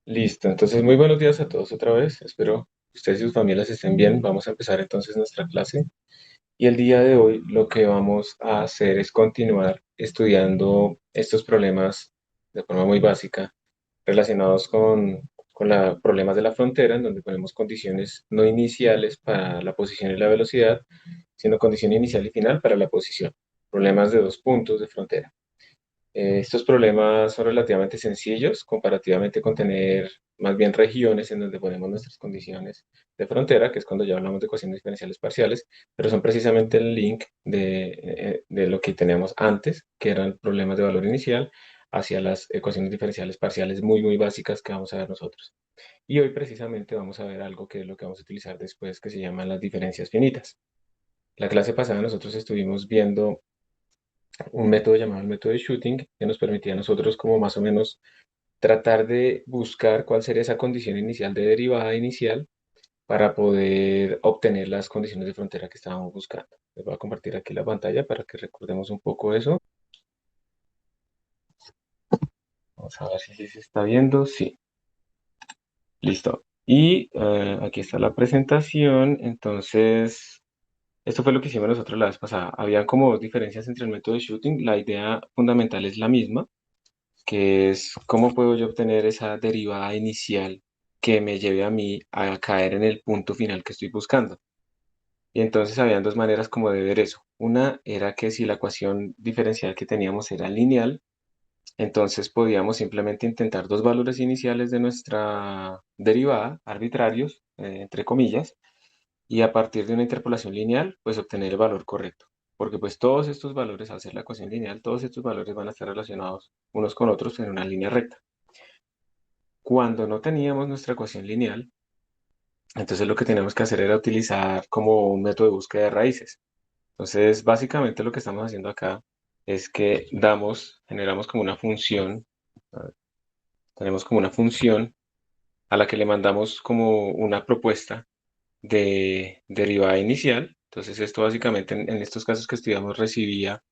Listo, entonces muy buenos días a todos otra vez. Espero que ustedes y sus familias estén bien. Vamos a empezar entonces nuestra clase. Y el día de hoy lo que vamos a hacer es continuar estudiando estos problemas de forma muy básica relacionados con los problemas de la frontera, en donde ponemos condiciones no iniciales para la posición y la velocidad, sino condición inicial y final para la posición. Problemas de dos puntos de frontera. Estos problemas son relativamente sencillos comparativamente con tener más bien regiones en donde ponemos nuestras condiciones de frontera, que es cuando ya hablamos de ecuaciones diferenciales parciales, pero son precisamente el link de lo que teníamos antes, que eran problemas de valor inicial, hacia las ecuaciones diferenciales parciales muy, muy básicas que vamos a ver nosotros. Y hoy precisamente vamos a ver algo que es lo que vamos a utilizar después, que se llaman las diferencias finitas. La clase pasada nosotros estuvimos viendo un método llamado el método de shooting, que nos permitía a nosotros como más o menos tratar de buscar cuál sería esa condición inicial de derivada inicial para poder obtener las condiciones de frontera que estábamos buscando. Les voy a compartir aquí la pantalla para que recordemos un poco eso. Vamos a ver si se está viendo. Sí, listo. Y aquí está la presentación. Entonces, esto fue lo que hicimos nosotros la vez pasada. Había como dos diferencias entre el método de shooting. La idea fundamental es la misma, que es cómo puedo yo obtener esa derivada inicial que me lleve a mí a caer en el punto final que estoy buscando. Y entonces habían dos maneras como de ver eso. Una era que si la ecuación diferencial que teníamos era lineal, entonces podíamos simplemente intentar dos valores iniciales de nuestra derivada, arbitrarios, entre comillas, y a partir de una interpolación lineal, pues obtener el valor correcto. Porque pues todos estos valores, al ser la ecuación lineal, todos estos valores van a estar relacionados unos con otros en una línea recta. Cuando no teníamos nuestra ecuación lineal, entonces lo que teníamos que hacer era utilizar como un método de búsqueda de raíces. Entonces, básicamente lo que estamos haciendo acá es que generamos como una función, a ver, tenemos como una función a la que le mandamos como una propuesta de derivada inicial. Entonces, esto básicamente en estos casos que estudiamos recibía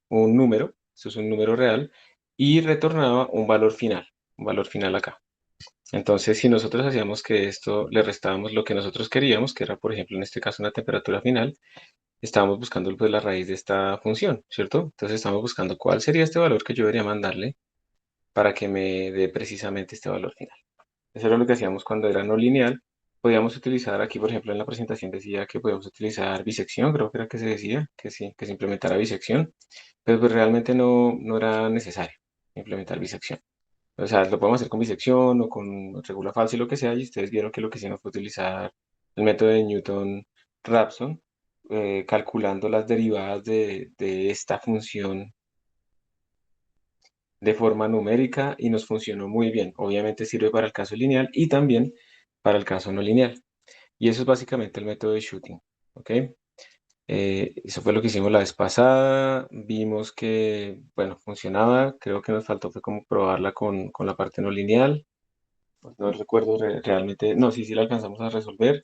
un número, esto es un número real, y retornaba un valor final acá. Entonces, si nosotros hacíamos que esto le restábamos lo que nosotros queríamos, que era, por ejemplo, en este caso una temperatura final, estábamos buscando pues la raíz de esta función, ¿cierto? Entonces estamos buscando cuál sería este valor que yo debería mandarle para que me dé precisamente este valor final. Eso era lo que hacíamos cuando era no lineal. Podíamos utilizar aquí, por ejemplo, en la presentación decía que podíamos utilizar bisección, creo que era que se decía, que sí, que se implementara bisección, pero pues realmente no era necesario implementar bisección. O sea, lo podemos hacer con bisección o con regula fácil, lo que sea, y ustedes vieron que lo que hicimos fue utilizar el método de Newton-Raphson, calculando las derivadas de esta función de forma numérica y nos funcionó muy bien. Obviamente sirve para el caso lineal y también para el caso no lineal. Y eso es básicamente el método de shooting, ¿ok? Eso fue lo que hicimos la vez pasada. Vimos que, bueno, funcionaba. Creo que nos faltó fue como probarla con la parte no lineal. No recuerdo realmente, no, sí, sí la alcanzamos a resolver.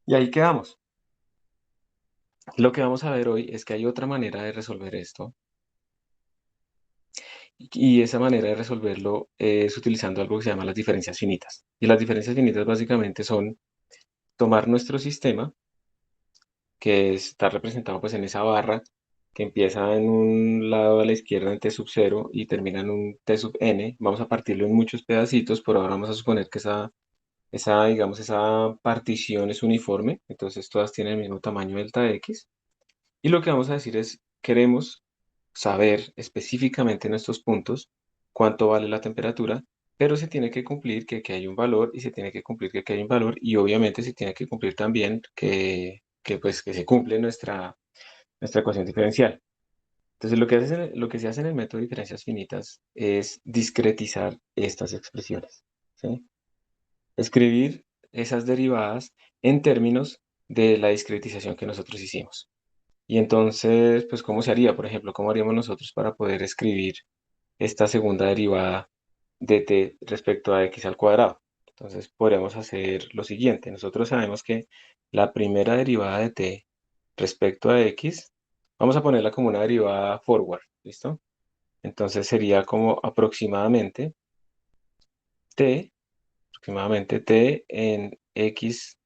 Y ahí quedamos. Lo que vamos a ver hoy es que hay otra manera de resolver esto. Y esa manera de resolverlo es utilizando algo que se llama las diferencias finitas. Y las diferencias finitas básicamente son tomar nuestro sistema, que está representado pues en esa barra que empieza en un lado a la izquierda en t sub 0 y termina en un t sub n. Vamos a partirlo en muchos pedacitos, por ahora vamos a suponer que digamos, esa partición es uniforme, entonces todas tienen el mismo tamaño delta x. Y lo que vamos a decir es, queremos saber específicamente en estos puntos cuánto vale la temperatura, pero se tiene que cumplir que aquí hay un valor y se tiene que cumplir que aquí hay un valor y obviamente se tiene que cumplir también pues, que se cumple nuestra ecuación diferencial. Entonces lo que se hace en el método de diferencias finitas es discretizar estas expresiones, ¿sí? Escribir esas derivadas en términos de la discretización que nosotros hicimos. Y entonces, pues, ¿cómo se haría? Por ejemplo, ¿cómo haríamos nosotros para poder escribir esta segunda derivada de t respecto a x al cuadrado? Entonces, podríamos hacer lo siguiente. Nosotros sabemos que la primera derivada de t respecto a x, vamos a ponerla como una derivada forward, ¿listo? Entonces sería como aproximadamente t, aproximadamente t en x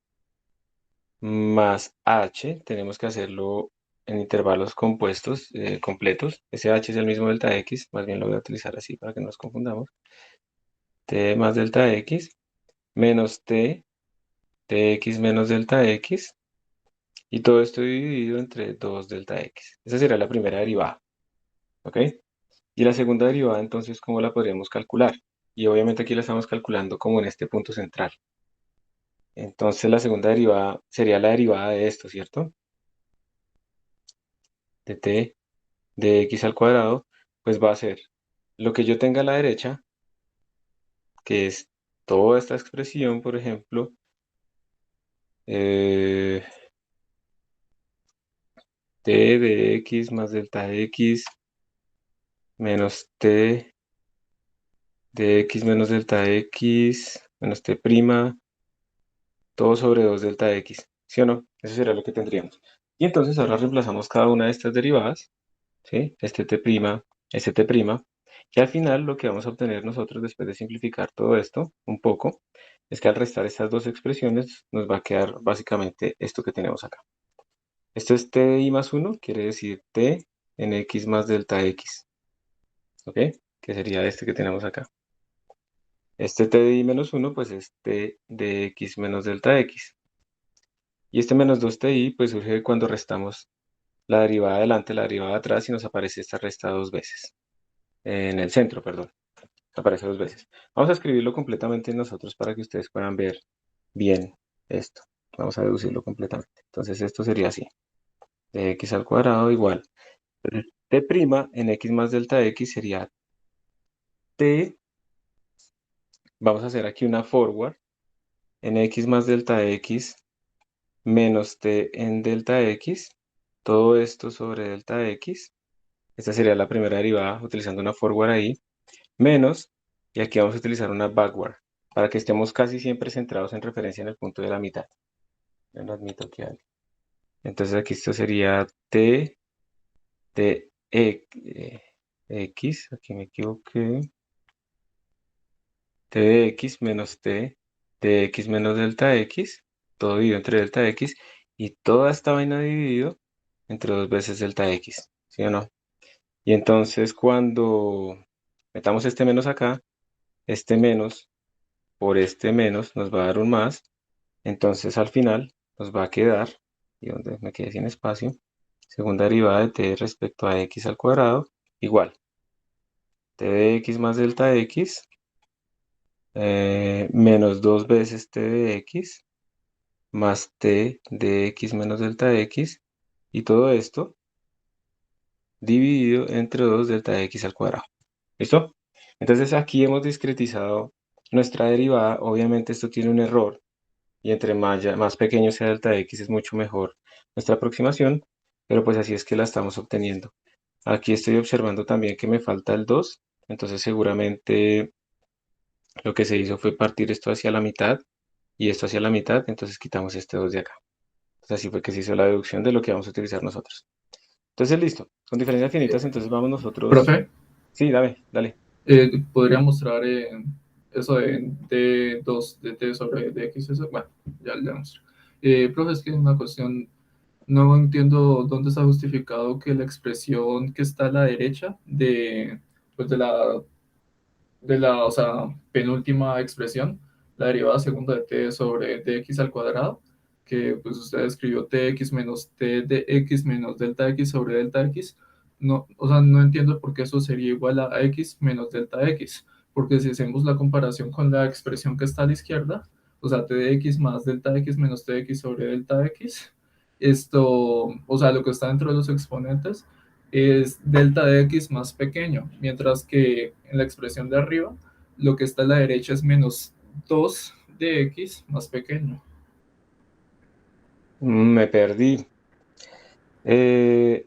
más h. Tenemos que hacerlo en intervalos compuestos, completos. Ese h es el mismo delta x, más bien lo voy a utilizar así para que no nos confundamos. T más delta x menos t, tx menos delta x, y todo esto dividido entre 2 delta x. Esa sería la primera derivada, ¿ok? Y la segunda derivada, entonces, ¿cómo la podríamos calcular? Y obviamente aquí la estamos calculando como en este punto central. Entonces la segunda derivada sería la derivada de esto, ¿cierto? De t de x al cuadrado, pues va a ser lo que yo tenga a la derecha, que es toda esta expresión, por ejemplo, eh, t de x más delta x menos t de x menos delta x menos t prima, todo sobre 2 delta x, ¿sí o no? Eso sería lo que tendríamos. Y entonces ahora reemplazamos cada una de estas derivadas, ¿sí? Este t prima, y al final lo que vamos a obtener nosotros después de simplificar todo esto un poco, es que al restar estas dos expresiones nos va a quedar básicamente esto que tenemos acá. Esto es t de i más 1, quiere decir t en x más delta x, ¿ok? Que sería este que tenemos acá. Este t de i menos 1, pues es t de x menos delta x. Y este menos 2ti, pues surge cuando restamos la derivada adelante, la derivada atrás, y nos aparece esta resta dos veces. En el centro, perdón. Aparece dos veces. Vamos a escribirlo completamente nosotros para que ustedes puedan ver bien esto. Vamos a deducirlo completamente. Entonces esto sería así. De x al cuadrado igual. T' en x más delta x sería t. Vamos a hacer aquí una forward. En x más delta x menos t en delta x. Todo esto sobre delta x. Esta sería la primera derivada utilizando una forward ahí. Menos, y aquí vamos a utilizar una backward para que estemos casi siempre centrados en referencia en el punto de la mitad. Yo no admito que haya. Entonces aquí esto sería t de x, aquí me equivoqué, t de x menos t de x menos delta x, todo dividido entre delta x, y toda esta vaina dividido entre dos veces delta x, ¿sí o no? Y entonces cuando metamos este menos acá, este menos por este menos nos va a dar un más. Entonces al final nos va a quedar, y donde me quede sin espacio, segunda derivada de t respecto a x al cuadrado, igual, t de x más delta x, menos dos veces t de x, más t de x menos delta x, y todo esto dividido entre 2 delta x al cuadrado. ¿Listo? Entonces aquí hemos discretizado nuestra derivada. Obviamente esto tiene un error, y entre más pequeño sea delta x es mucho mejor nuestra aproximación, pero pues así es que la estamos obteniendo. Aquí estoy observando también que me falta el 2, entonces seguramente lo que se hizo fue partir esto hacia la mitad y esto hacia la mitad, entonces quitamos este 2 de acá. Entonces así fue que se hizo la deducción de lo que vamos a utilizar nosotros. Entonces listo, con diferencias finitas, entonces vamos nosotros. Profe, Sí, dale, dale. podría mostrar eso de 2 de t sobre dx, eso, bueno, ya mostré. Profe, es que una cuestión, no entiendo dónde está justificado que la expresión que está a la derecha pues o sea, penúltima expresión, la derivada segunda de t sobre dx al cuadrado, que pues usted escribió tx menos t de x menos delta x sobre delta x. No, o sea, no entiendo por qué eso sería igual a x menos delta x, porque si hacemos la comparación con la expresión que está a la izquierda, o sea, t de x más delta x menos tx sobre delta x, o sea, lo que está dentro de los exponentes es delta de x más pequeño, mientras que en la expresión de arriba, lo que está a la derecha es menos 2 de x más pequeño. Me perdí. Eh,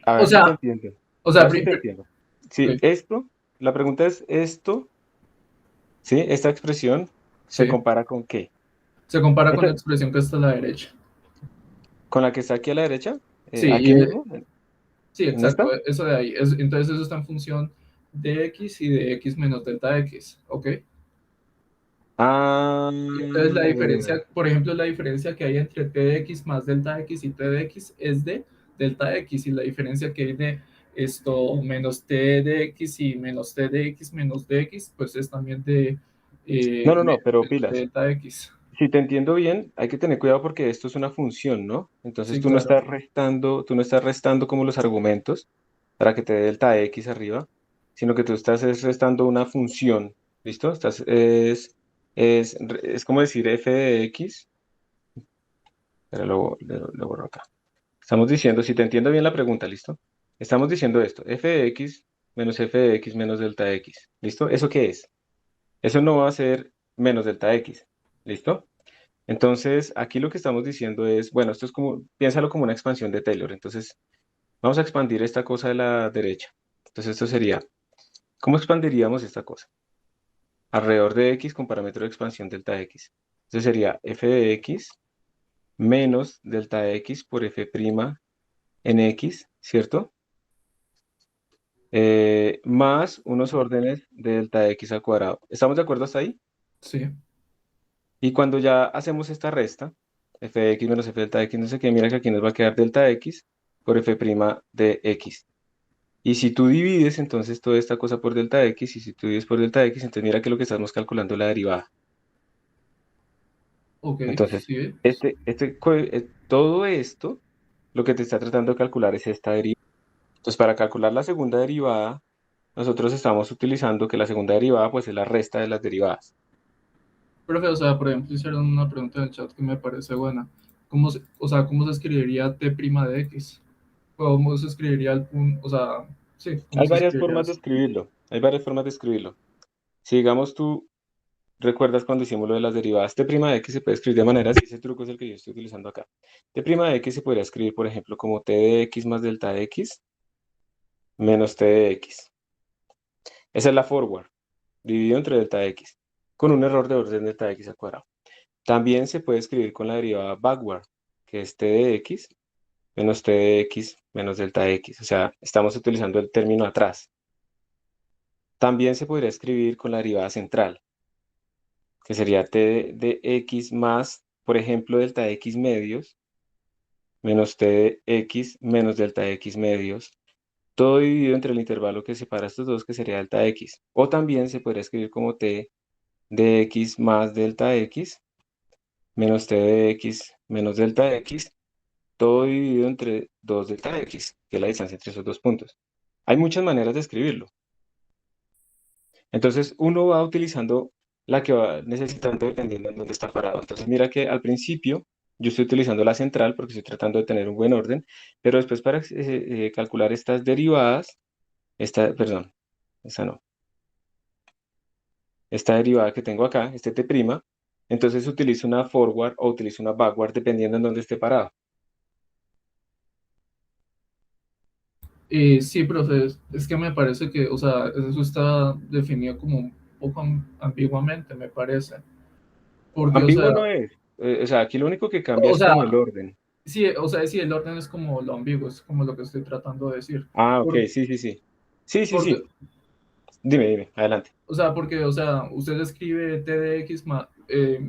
a O ver si te sea, entiendo. o A sea, ver si te entiendo. Sí, ok, la pregunta es esto, ¿sí? Esta expresión se sí, compara con qué. se compara con Esta- la expresión que está a la derecha. con la que está aquí a la derecha, Sí, aquí mismo, sí, en exacto, esta. eso de ahí. Entonces eso está en función de x y de x menos delta x, ¿ok? Ah, Y entonces la bueno. diferencia, por ejemplo, la diferencia que hay entre t de x más delta x y t de x es de delta x, y la diferencia que hay de esto menos t de x y menos t de x menos dx, pues es también de No, no, no, pero menos de pilas. delta x. Si te entiendo bien, hay que tener cuidado porque esto es una función, ¿no? Entonces Sí, claro. tú no estás restando como los argumentos para que te dé delta x arriba, sino que tú estás es restando una función, ¿listo? Es como decir f de x, pero lo borro acá. Estamos diciendo, si te entiendo bien la pregunta, ¿listo? Estamos diciendo esto, f de x menos f de x menos delta x, ¿listo? ¿Eso qué es? Eso no va a ser menos delta x, ¿listo? Entonces, aquí lo que estamos diciendo es, bueno, esto es como, piénsalo como una expansión de Taylor. Entonces, vamos a expandir esta cosa de la derecha. Entonces, esto sería, ¿cómo expandiríamos esta cosa? Alrededor de x con parámetro de expansión delta x. Entonces sería f de x menos delta x por f' en x, ¿cierto? Más unos órdenes de delta x al cuadrado. ¿Estamos de acuerdo hasta ahí? Sí. Y cuando ya hacemos esta resta, f de x menos f delta x, no sé qué, mira que aquí nos va a quedar delta x por f' de x. Y si tú divides entonces toda esta cosa por delta x, y si tú divides por delta x, entonces mira que lo que estamos calculando es la derivada. Ok, Entonces, sí. todo esto, lo que te está tratando de calcular es esta derivada. Entonces, para calcular la segunda derivada, nosotros estamos utilizando que la segunda derivada pues es la resta de las derivadas. Profe, o sea, por ejemplo, hicieron una pregunta en el chat que me parece buena. O sea, ¿cómo se escribiría t' de x? ¿Cómo se escribiría el punto? O sea, sí, ¿cómo Hay se varias escribiría formas de eso? escribirlo. Hay varias formas de escribirlo. Si digamos tú recuerdas cuando hicimos lo de las derivadas, t' de x se puede escribir de manera así, ese truco es el que yo estoy utilizando acá. T' de x se podría escribir, por ejemplo, como t de x más delta de x menos t de x. Esa es la forward, dividido entre delta de x, con un error de orden delta de x al cuadrado. También se puede escribir con la derivada backward, que es t de x menos t de x menos delta de x. O sea, estamos utilizando el término atrás. También se podría escribir con la derivada central, que sería t de x más, por ejemplo, delta de x medios menos t de x menos delta de x medios, todo dividido entre el intervalo que separa estos dos, que sería delta x. O también se podría escribir como t de x más delta x menos t de x menos delta x, todo dividido entre 2 delta x, que es la distancia entre esos dos puntos. Hay muchas maneras de escribirlo. Entonces, uno va utilizando la que va necesitando dependiendo en dónde está parado. Entonces, mira que al principio yo estoy utilizando la central porque estoy tratando de tener un buen orden, pero después para calcular estas derivadas, perdón, esta no, esta derivada que tengo acá, este t', entonces utilizo una forward o utilizo una backward dependiendo en dónde esté parado. Sí, profe, es que me parece que, o sea, eso está definido como un poco ambiguamente, me parece. Porque, Ambiguo no es. O sea, aquí lo único que cambia o es sea, como el orden. sí, o sea, sí, el orden es como lo ambiguo, es como lo que estoy tratando de decir. Ah, ok, Por- sí, sí, sí. Sí, sí, porque, sí. Dime, dime, adelante. o sea, porque, o sea, usted escribe t de x más,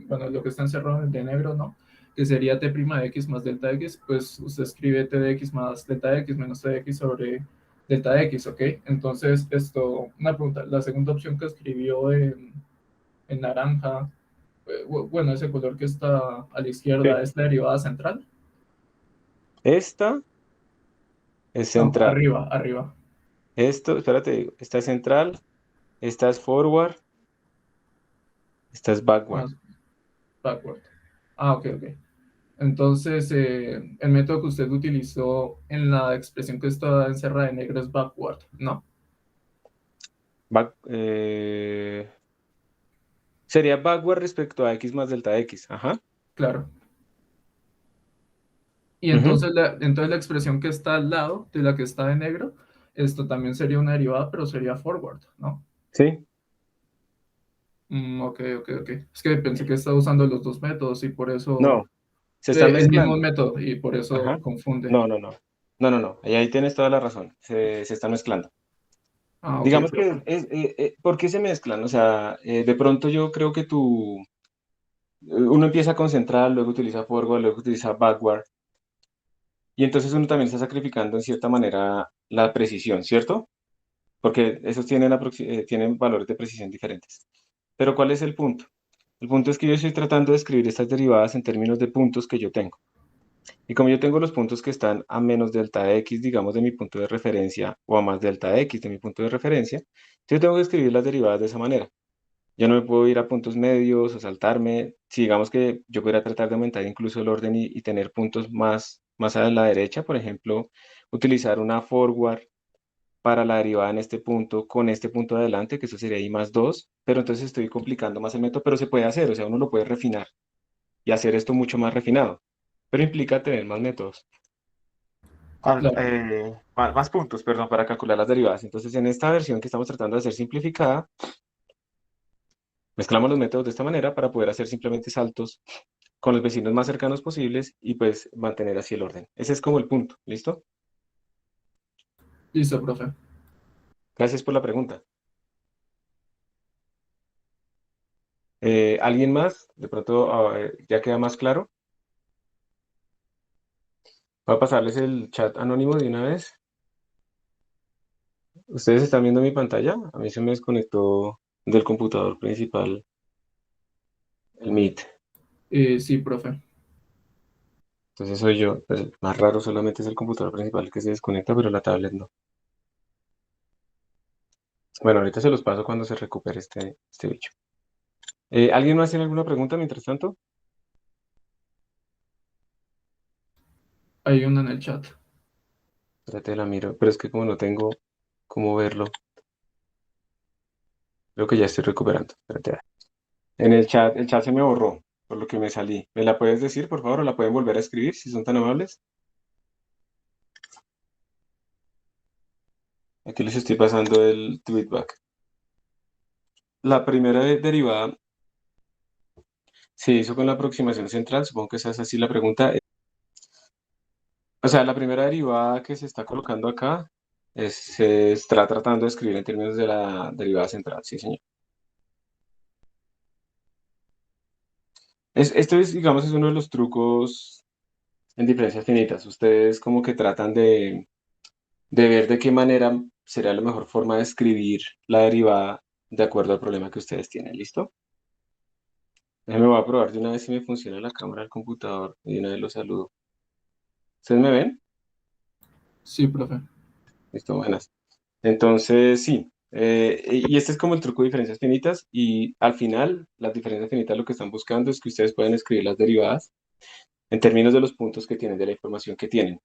bueno, lo que está encerrado de negro, ¿no? Que sería t' de x más delta x, pues usted escribe t de x más delta x menos t de x sobre delta x, ¿ok? Entonces, una pregunta, la segunda opción que escribió en naranja, bueno, ese color que está a la izquierda, Sí. ¿es la derivada central? Esta es No, central. arriba, arriba. Esto, espérate, esta es central, esta es forward, esta es backward. Ah, backward. Ah, ok, ok. Entonces, el método que usted utilizó en la expresión que está encerrada en negro es backward, ¿no? Sería backward respecto a x más delta x. Ajá. Claro. Y Ujú. entonces la expresión que está al lado de la que está en negro, esto también sería una derivada, pero sería forward, ¿no? Sí. Ok, ok, ok. Es que pensé que estaba usando los dos métodos y por eso, No, se están el mismo mezclando. método y por eso Ajá. confunde. No, no, no. No, no, no. Ahí tienes toda la razón. Se están mezclando. Ah, ok, Digamos que profe. ¿por qué se mezclan? O sea, de pronto yo creo que uno empieza a concentrar, luego utiliza forward, luego utiliza backward, y entonces uno también está sacrificando en cierta manera la precisión, ¿cierto? Porque esos tienen valores de precisión diferentes. Pero ¿cuál es el punto? El punto es que yo estoy tratando de escribir estas derivadas en términos de puntos que yo tengo. Y como yo tengo los puntos que están a menos delta x, digamos, de mi punto de referencia, o a más delta x de mi punto de referencia, yo tengo que escribir las derivadas de esa manera. Yo no me puedo ir a puntos medios o saltarme. Si digamos que yo pudiera tratar de aumentar incluso el orden y tener puntos más a la derecha, por ejemplo, utilizar una forward para la derivada en este punto con este punto de adelante, que eso sería I más 2, pero entonces estoy complicando más el método, pero se puede hacer, o sea, uno lo puede refinar y hacer esto mucho más refinado, pero implica tener más métodos. Claro. Más puntos, perdón, para calcular las derivadas. Entonces, en esta versión que estamos tratando de hacer simplificada, mezclamos los métodos de esta manera para poder hacer simplemente saltos con los vecinos más cercanos posibles y pues mantener así el orden. Ese es como el punto, ¿listo? Listo, profe. Gracias por la pregunta. ¿Alguien más? De pronto ya queda más claro. Voy a pasarles el chat anónimo de una vez. ¿Ustedes están viendo mi pantalla? A mí se me desconectó del computador principal el Meet. Sí, profe. Entonces soy yo. Pues, más raro solamente es el computador principal que se desconecta, pero la tablet no. Bueno, ahorita se los paso cuando se recupere este bicho. ¿Alguien más tiene alguna pregunta mientras tanto? Hay uno en el chat. Espérate, la miro. Pero es que como no tengo cómo verlo, creo que ya estoy recuperando. Espérate. En el chat se me borró, por lo que me salí. ¿Me la puedes decir, por favor, o la pueden volver a escribir si son tan amables? Aquí les estoy pasando el tweetback. La primera derivada se hizo con la aproximación central, supongo que esa es así la pregunta. O sea, la primera derivada que se está colocando acá se está tratando de escribir en términos de la derivada central, sí, señor. Esto es, digamos, es uno de los trucos en diferencias finitas. Ustedes como que tratan de ver de qué manera sería la mejor forma de escribir la derivada de acuerdo al problema que ustedes tienen. ¿Listo? Déjenme voy a probar de una vez si me funciona la cámara del computador y de una vez los saludo. ¿Ustedes me ven? Sí, profe. Listo, buenas. Entonces, sí. Y este es como el truco de diferencias finitas y al final las diferencias finitas lo que están buscando es que ustedes puedan escribir las derivadas en términos de los puntos que tienen, de la información que tienen.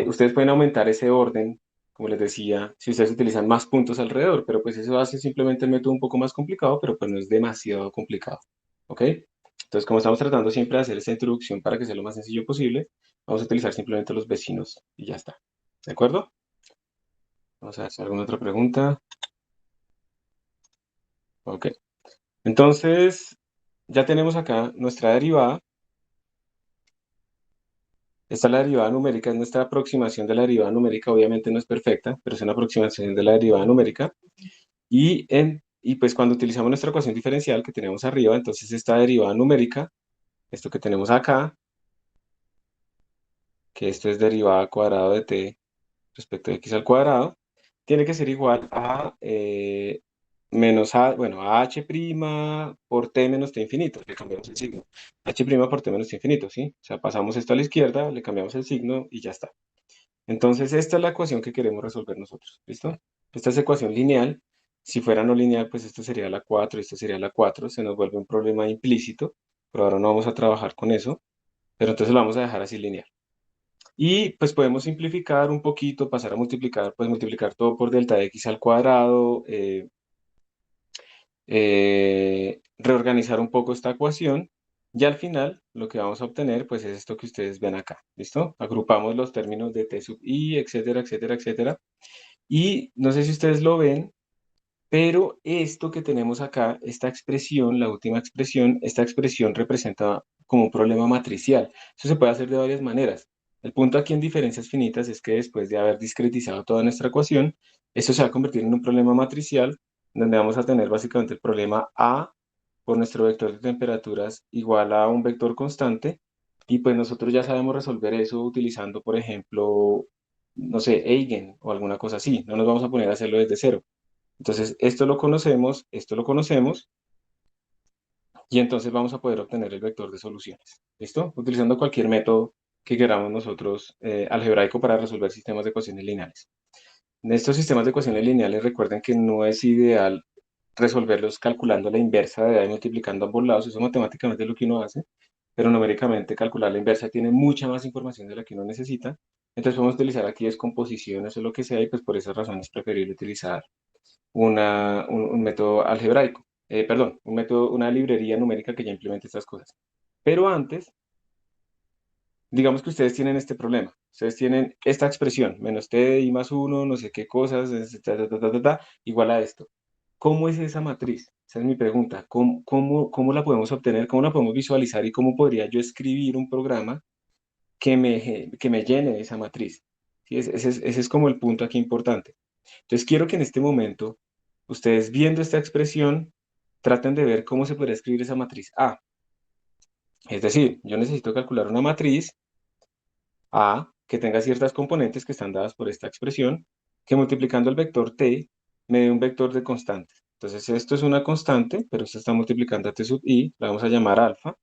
Ustedes pueden aumentar ese orden, como les decía, si ustedes utilizan más puntos alrededor, pero pues eso hace simplemente el método un poco más complicado, pero pues no es demasiado complicado. ¿Ok? Entonces, como estamos tratando siempre de hacer esta introducción para que sea lo más sencillo posible, vamos a utilizar simplemente los vecinos y ya está. ¿De acuerdo? Vamos a ver si hay alguna otra pregunta. Ok. Entonces, ya tenemos acá nuestra derivada. Esta es la derivada numérica, es nuestra aproximación de la derivada numérica. Obviamente no es perfecta, pero es una aproximación de la derivada numérica. Y pues cuando utilizamos nuestra ecuación diferencial que tenemos arriba, entonces esta derivada numérica, esto que tenemos acá, que esto es derivada cuadrada de t respecto de x al cuadrado, tiene que ser igual a menos a, bueno, a h' por t menos t infinito. Le cambiamos el signo. H' por t menos t infinito, ¿sí? O sea, pasamos esto a la izquierda, le cambiamos el signo y ya está. Entonces, esta es la ecuación que queremos resolver nosotros, ¿listo? Esta es ecuación lineal. Si fuera no lineal, pues esto sería la 4, esto sería la 4. Se nos vuelve un problema implícito, pero ahora no vamos a trabajar con eso, pero entonces lo vamos a dejar así lineal. Y pues podemos simplificar un poquito, pasar a multiplicar, pues multiplicar todo por delta de x al cuadrado, reorganizar un poco esta ecuación y al final lo que vamos a obtener pues es esto que ustedes ven acá, ¿listo? Agrupamos los términos de t sub i, etcétera, etcétera, etcétera. Y no sé si ustedes lo ven, pero esto que tenemos acá, esta expresión, la última expresión, esta expresión representa como un problema matricial. Eso se puede hacer de varias maneras. El punto aquí en diferencias finitas es que después de haber discretizado toda nuestra ecuación, Esto se va a convertir en un problema matricial, donde vamos a tener básicamente el problema A por nuestro vector de temperaturas igual a un vector constante, y pues nosotros ya sabemos resolver eso utilizando, por ejemplo, no sé, Eigen o alguna cosa así. No nos vamos a poner a hacerlo desde cero. Entonces, esto lo conocemos, y entonces vamos a poder obtener el vector de soluciones. ¿Listo? Utilizando cualquier método que queramos nosotros algebraico para resolver sistemas de ecuaciones lineales. En estos sistemas de ecuaciones lineales, recuerden que no es ideal resolverlos calculando la inversa de A y multiplicando ambos lados. Eso matemáticamente es lo que uno hace, pero numéricamente calcular la inversa tiene mucha más información de la que uno necesita. Entonces podemos utilizar aquí descomposiciones o lo que sea, y pues por esas razones es preferible utilizar un método algebraico. Perdón, una librería numérica que ya implemente estas cosas. Pero antes, digamos que ustedes tienen este problema. Ustedes tienen esta expresión, menos t de i más 1, no sé qué cosas, igual a esto. ¿Cómo es esa matriz? Esa es mi pregunta. ¿Cómo la podemos obtener? ¿Cómo la podemos visualizar? ¿Y cómo podría yo escribir un programa que me llene esa matriz? ¿Sí? Ese es como el punto aquí importante. Entonces quiero que en este momento, ustedes viendo esta expresión, traten de ver cómo se podría escribir esa matriz A. Es decir, yo necesito calcular una matriz A que tenga ciertas componentes que están dadas por esta expresión, que multiplicando el vector t me dé un vector de constantes. Entonces esto es una constante, pero esto está multiplicando a t sub i, la vamos a llamar alfa,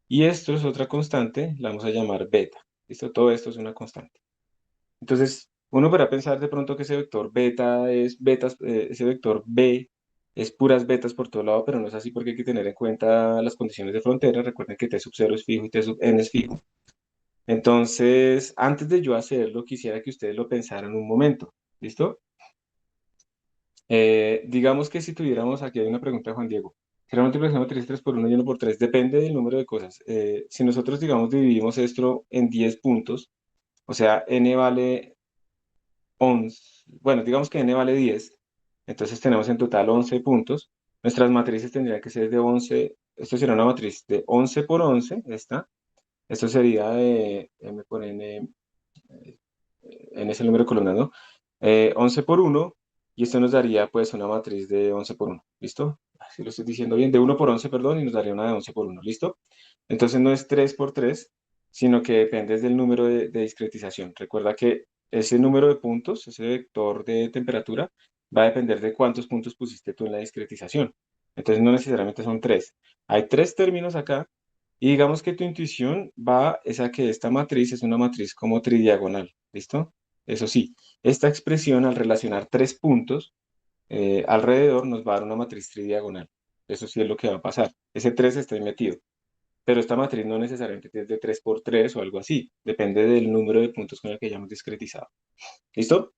y esto es otra constante, la vamos a llamar beta. ¿Listo? Todo esto es una constante. Entonces, uno podrá pensar de pronto que ese vector beta es betas, ese vector b es puras betas por todo lado, pero no es así, porque hay que tener en cuenta las condiciones de frontera. Recuerden que t sub 0 es fijo y t sub n es fijo. Entonces, antes de yo hacerlo, quisiera que ustedes lo pensaran un momento. ¿Listo? Digamos que si tuviéramos, aquí hay una pregunta de Juan Diego. Si la multiplicación matriz 3 por 1 y 1 por 3 depende del número de cosas. Si nosotros, digamos, dividimos esto en 10 puntos, o sea, n vale 11, bueno, digamos que n vale 10, entonces tenemos en total 11 puntos. Nuestras matrices tendrían que ser de 11. Esto sería una matriz de 11 por 11, esta. Esto sería de m por n, en ese número de columnas, ¿no? 11 por 1, y esto nos daría pues una matriz de 11 por 1, ¿listo? Si lo estoy diciendo bien, de 1 por 11, perdón, y nos daría una de 11 por 1, ¿listo? Entonces no es 3 por 3, sino que depende del número de discretización. Recuerda que ese número de puntos, ese vector de temperatura, va a depender de cuántos puntos pusiste tú en la discretización. Entonces no necesariamente son 3. Hay 3 términos acá, y digamos que tu intuición va es a que esta matriz es una matriz como tridiagonal, ¿listo? Eso sí, esta expresión al relacionar 3 puntos alrededor nos va a dar una matriz tridiagonal. Eso sí es lo que va a pasar. Ese 3 está ahí metido. Pero esta matriz no necesariamente es de 3 por 3 o algo así. Depende del número de puntos con el que hayamos discretizado. ¿Listo?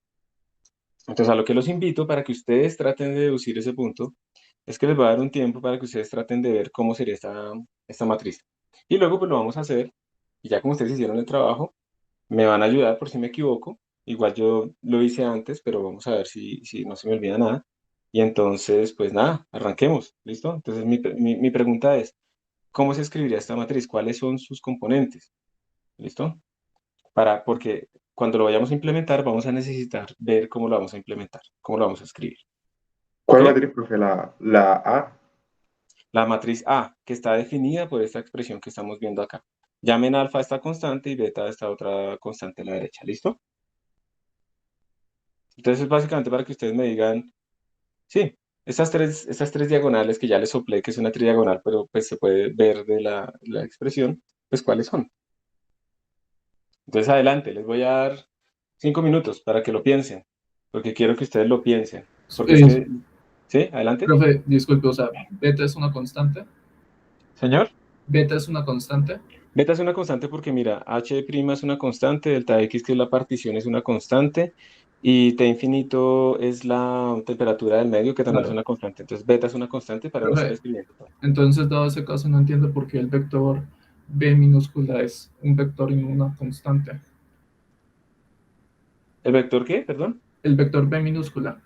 Entonces, a lo que los invito para que ustedes traten de deducir ese punto es que les voy a dar un tiempo para que ustedes traten de ver cómo sería esta matriz. Y luego, pues lo vamos a hacer. Y ya como ustedes hicieron el trabajo, me van a ayudar por si me equivoco. Igual yo lo hice antes, pero vamos a ver si no se me olvida nada. Y entonces, pues nada, arranquemos. ¿Listo? Entonces, mi pregunta es, ¿cómo se escribiría esta matriz? ¿Cuáles son sus componentes? ¿Listo? Porque cuando lo vayamos a implementar, vamos a necesitar ver cómo lo vamos a implementar, cómo lo vamos a escribir. ¿Ok? ¿Cuál matriz, profe? La A. La matriz A, que está definida por esta expresión que estamos viendo acá. Llamen alfa a esta constante y beta a esta otra constante a la derecha. ¿Listo? Entonces, básicamente para que ustedes me digan, sí, estas tres diagonales que ya les soplé, que es una tridiagonal, pero pues se puede ver de la expresión, pues cuáles son. Entonces, adelante, les voy a dar 5 minutos para que lo piensen, porque quiero que ustedes lo piensen. Porque es Eh, que, sí, adelante. profe, disculpe, o sea, beta es una constante. Señor. Beta es una constante. Beta es una constante porque mira, h' es una constante, delta x, que es la partición, es una constante, y t infinito es la temperatura del medio, que también es Claro. una constante. Entonces, beta es una constante para no estar Profe, escribiendo todo. entonces, dado ese caso, no entiendo por qué el vector b minúscula es un vector y no una constante. ¿El vector qué? Perdón. El vector b minúscula,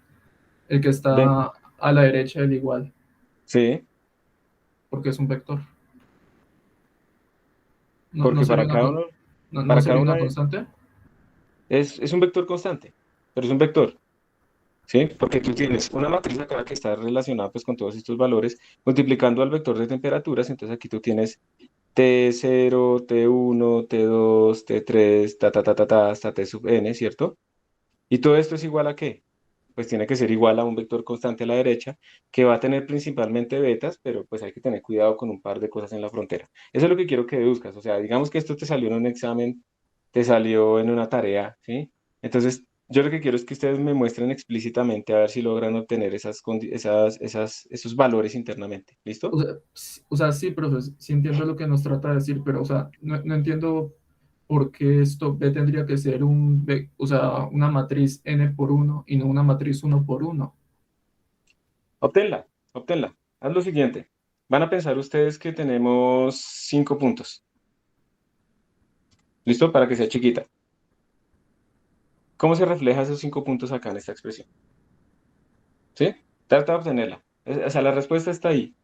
el que B. está a la derecha del igual, Sí, porque es un vector. No, no porque sería para una, cada uno, no, no para cada sería una una constante. es un vector constante, pero es un vector. ¿sí? Porque tú tienes una matriz acá que está relacionada pues con todos estos valores, multiplicando al vector de temperaturas, entonces aquí tú tienes T0, T1, T2, T3, hasta T sub n, ¿cierto? Y todo esto es igual a ¿qué? Pues tiene que ser igual a un vector constante a la derecha, que va a tener principalmente betas, pero pues hay que tener cuidado con un par de cosas en la frontera. Eso es lo que quiero que deduzcas, o sea, digamos que esto te salió en un examen, te salió en una tarea, ¿sí? Entonces, yo lo que quiero es que ustedes me muestren explícitamente a ver si logran obtener esos valores internamente. ¿Listo? O sea, sí, profe, sí entiendo lo que nos trata de decir, pero, o sea, no entiendo por qué esto B tendría que ser o sea, una matriz n por uno y no una matriz uno por uno. Obténla, obténla. Haz lo siguiente. Van a pensar ustedes que tenemos 5 puntos. ¿Listo? Para que sea chiquita. ¿Cómo se refleja esos 5 puntos acá en esta expresión? ¿Sí? Trata de obtenerla. O sea, la respuesta está ahí.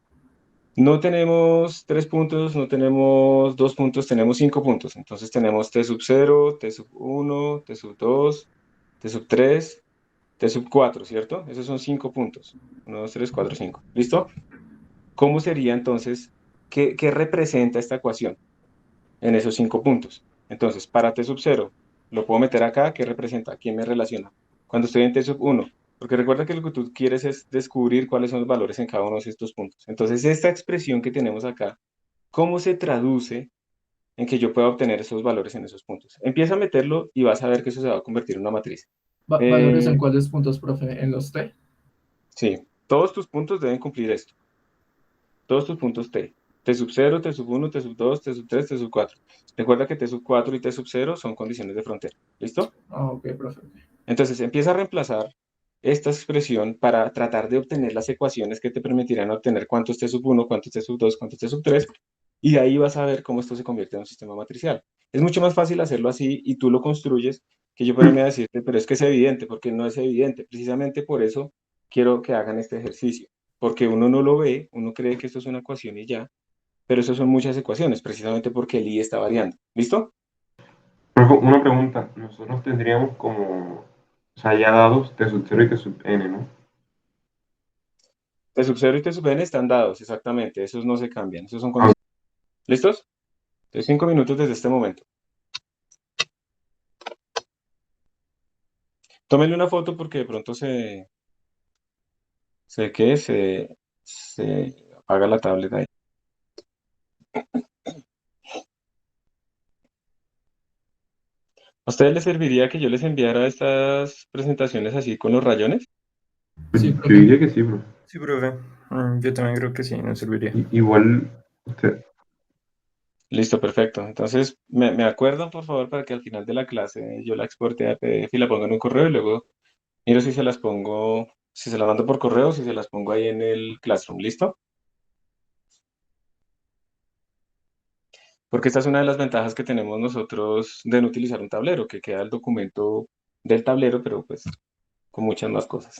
No tenemos 3 puntos, no tenemos 2 puntos, tenemos 5 puntos. Entonces tenemos T sub 0, T sub 1, T sub 2, T sub 3, T sub 4, ¿cierto? Esos son 5 puntos. 1, 2, 3, 4, 5. ¿Listo? ¿Cómo sería entonces, qué representa esta ecuación en esos 5 puntos? Entonces, para T sub 0, lo puedo meter acá, ¿qué representa? ¿Quién me relaciona? Cuando estoy en T sub 1, porque recuerda que lo que tú quieres es descubrir cuáles son los valores en cada uno de estos puntos. Entonces, esta expresión que tenemos acá, ¿cómo se traduce en que yo pueda obtener esos valores en esos puntos? Empieza a meterlo y vas a ver que eso se va a convertir en una matriz. ¿Valores en Eh, cuáles puntos, profe? ¿En los T? sí, todos tus puntos deben cumplir esto. Todos tus puntos T. T sub 0, T sub 1, T sub 2, T sub 3, T sub 4. Recuerda que T sub 4 y T sub 0 son condiciones de frontera. ¿Listo? Ah, ok, profe. Entonces empieza a reemplazar esta expresión para tratar de obtener las ecuaciones que te permitirán obtener cuánto es T sub 1, cuánto es T sub 2, cuánto es T sub 3, y de ahí vas a ver cómo esto se convierte en un sistema matricial. Es mucho más fácil hacerlo así y tú lo construyes que yo ponerme a decirte, pero es que es evidente, porque no es evidente. Precisamente por eso quiero que hagan este ejercicio, porque uno no lo ve, uno cree que esto es una ecuación y ya, pero eso son muchas ecuaciones, precisamente porque el i está variando. ¿Listo? Profe, una pregunta. Nosotros tendríamos como, o sea, ya dados T sub 0 y T sub n, ¿no? T sub 0 y T sub n están dados, exactamente, esos no se cambian, esos son Ah, condiciones. ¿Listos? Entonces, 5 minutos desde este momento. Tómenle una foto porque de pronto se apaga la tablet ahí. ¿A ustedes les serviría que yo les enviara estas presentaciones así con los rayones? pues Sí, yo profe. diría que sí, profe. Sí, profe. Yo también creo que sí, nos serviría. Igual, usted, Listo, perfecto. Entonces, me acuerdan, por favor, para que al final de la clase yo la exporte a PDF y la ponga en un correo y luego miro si se las pongo, si se las mando por correo, si se las pongo ahí en el Classroom. ¿Listo? Porque esta es una de las ventajas que tenemos nosotros de no utilizar un tablero, que queda el documento del tablero, pero pues con muchas más cosas.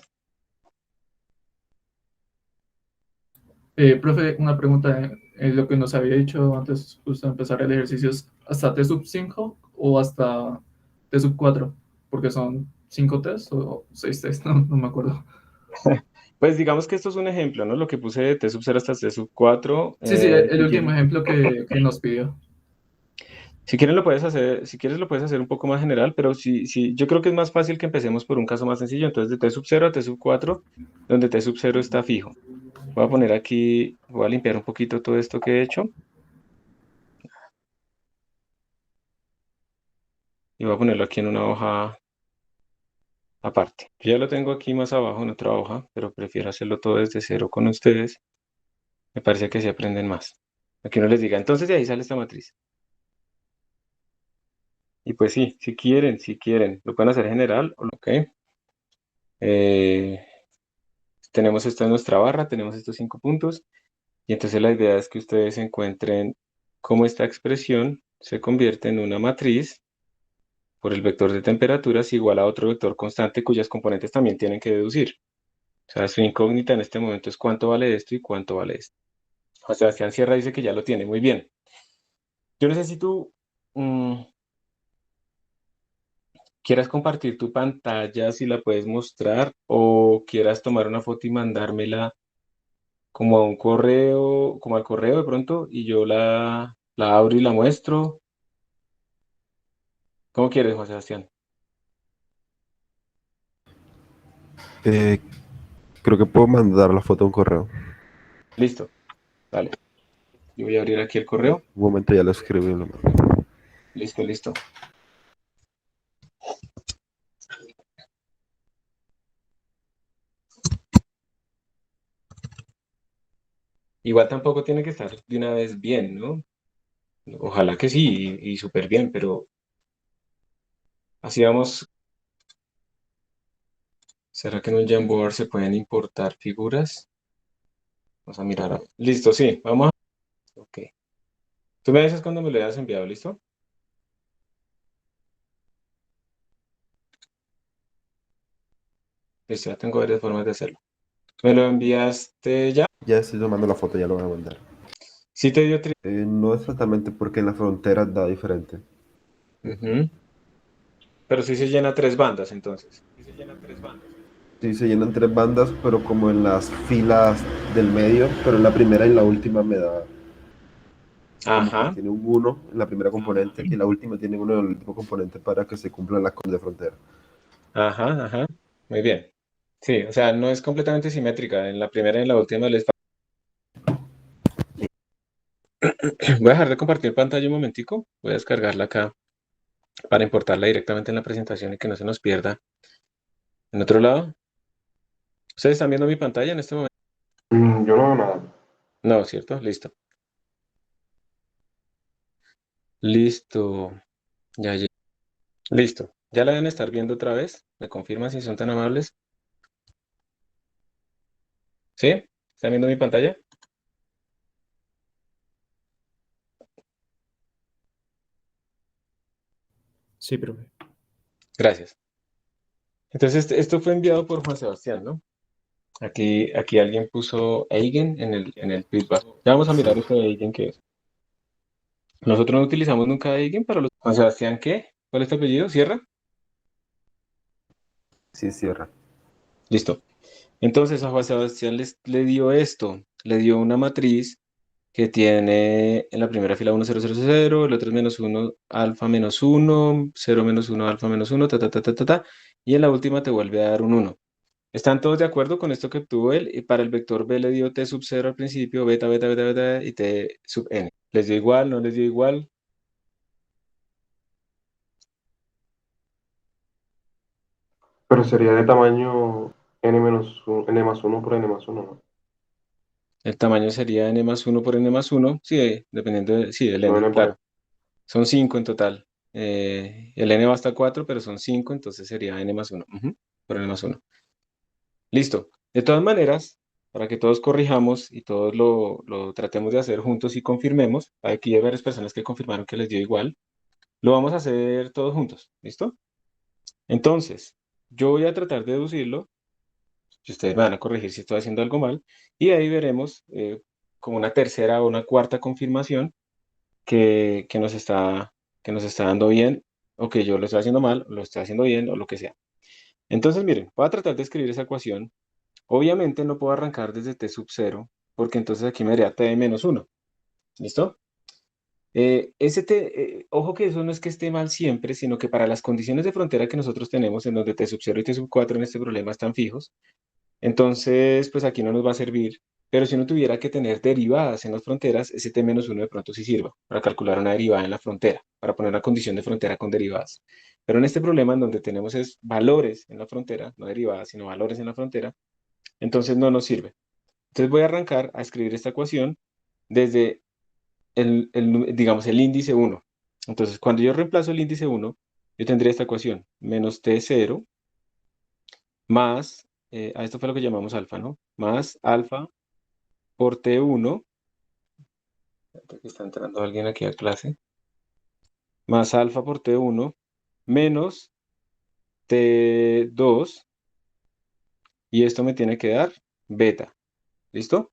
Profe, una pregunta. Lo que nos había dicho antes, justo de empezar el ejercicio, ¿es hasta T sub 5 o hasta T sub 4? Porque son 5 T's o 6 T's, no me acuerdo. Pues digamos que esto es un ejemplo, ¿no? Lo que puse de T sub 0 hasta T sub 4. Sí, sí, el Si último quieren, ejemplo que nos pidió. si quieren lo puedes hacer, si quieres lo puedes hacer un poco más general, pero sí, yo creo que es más fácil que empecemos por un caso más sencillo. Entonces, de T sub 0 a T sub 4, donde T sub 0 está fijo. Voy a poner aquí, voy a limpiar un poquito todo esto que he hecho y voy a ponerlo aquí en una hoja aparte. Yo ya lo tengo aquí más abajo en otra hoja, pero prefiero hacerlo todo desde cero con ustedes. Me parece que se aprenden más. Aquí uno les diga, entonces de ahí sale esta matriz. Y pues sí, si quieren, lo pueden hacer general, ok. Eh, tenemos esto en nuestra barra, tenemos estos 5 puntos, y entonces la idea es que ustedes encuentren cómo esta expresión se convierte en una matriz por el vector de temperaturas igual a otro vector constante cuyas componentes también tienen que deducir. O sea, su incógnita en este momento es cuánto vale esto y cuánto vale esto. Juan Sebastián Sierra dice que ya lo tiene, muy bien. Yo necesito, mm, quieras compartir tu pantalla, si la puedes mostrar, o quieras tomar una foto y mandármela como a un correo, como al correo de pronto, y yo la abro y la muestro. ¿Cómo quieres, Juan Sebastián? Eh, Creo que puedo mandar la foto a un correo. Listo, dale. Yo voy a abrir aquí el correo. Un momento ya lo escribo y lo mando. Listo, listo. Igual tampoco tiene que estar de una vez bien, ¿no? Ojalá que sí, y súper bien, pero así vamos. ¿Será que en un Jamboard se pueden importar figuras? Vamos a mirar. Listo, sí, vamos a... Ok. Tú me dices cuando me lo hayas enviado, ¿listo? Listo, ya tengo varias formas de hacerlo. ¿Me lo enviaste ya? Ya estoy tomando la foto, ya lo voy a mandar. Sí te dio No exactamente porque en la frontera da diferente. Ujú. Pero sí se llena tres bandas, entonces. Sí, se llenan tres bandas, pero como en las filas del medio, pero en la primera y la última me da como que Ajá, tiene un uno en la primera componente y la última tiene uno en el último componente para que se cumplan las cosas de frontera. ajá, ajá. Muy bien. Sí, o sea, no es completamente simétrica. En la primera y en la última les... Voy a dejar de compartir pantalla un momentico. Voy a descargarla acá para importarla directamente en la presentación y que no se nos pierda. En otro lado, ¿ustedes están viendo mi pantalla en este momento? Yo no veo nada. No, ¿cierto? Listo. Listo. Ya, ya. Listo. ¿Ya la deben estar viendo otra vez? ¿Me confirman si son tan amables? ¿Sí? ¿Están viendo mi pantalla? Sí, profe. Gracias. Entonces, esto fue enviado por Juan Sebastián, ¿no? Aquí alguien puso Eigen en el feedback. Ya vamos a mirar Sí, esto de Eigen qué es. Nosotros no utilizamos nunca Eigen para los... Juan Sebastián, ¿qué? ¿Cuál es tu apellido? ¿Cierra? sí cierra. Listo. Entonces a Juan Sebastián le dio esto, le dio una matriz que tiene en la primera fila 1, 0, 0, 0, el otro es menos 1, alfa menos 1, 0 menos 1, alfa menos 1, ta, ta, ta, ta, ta, ta, y en la última te vuelve a dar un 1. ¿Están todos de acuerdo con esto que obtuvo él? Y para el vector b le dio t sub 0 al principio, beta, beta, beta, beta, y t sub n. ¿Les dio igual? ¿No les dio igual? Pero sería de tamaño n más uno por n más uno, ¿no? El tamaño sería n más 1 por n más 1, sí, dependiendo sí, del No n, n por n. claro. Son 5 en total. El n va hasta 4, pero son 5, entonces sería n más 1. Por n más 1. Listo. De todas maneras, para que todos corrijamos y todos lo tratemos de hacer juntos y confirmemos, aquí hay varias personas que confirmaron que les dio igual, lo vamos a hacer todos juntos. ¿Listo? Entonces, yo voy a tratar de deducirlo, si ustedes me van a corregir si estoy haciendo algo mal, y ahí veremos como una tercera o una cuarta confirmación que, que nos está, que nos está dando bien, o que yo lo estoy haciendo mal, o lo estoy haciendo bien, o lo que sea. Entonces, miren, voy a tratar de escribir esa ecuación. Obviamente no puedo arrancar desde t sub 0, porque entonces aquí me daría t de menos 1. ¿Listo? Ojo que eso no es que esté mal siempre, sino que para las condiciones de frontera que nosotros tenemos, en donde t sub 0 y t sub 4 en este problema están fijos, entonces pues aquí no nos va a servir. Pero si uno tuviera que tener derivadas en las fronteras, ese t menos 1 de pronto sí sirva para calcular una derivada en la frontera, para poner una condición de frontera con derivadas. Pero en este problema, en donde tenemos es valores en la frontera, no derivadas, sino valores en la frontera, entonces no nos sirve. Entonces voy a arrancar a escribir esta ecuación desde digamos, el índice 1. Entonces, cuando yo reemplazo el índice 1, yo tendría esta ecuación, menos t0 más, a esto fue lo que llamamos alfa, ¿no? Más alfa por t1, que está entrando alguien aquí a clase, más alfa por t1, menos t2, y esto me tiene que dar beta. ¿Listo?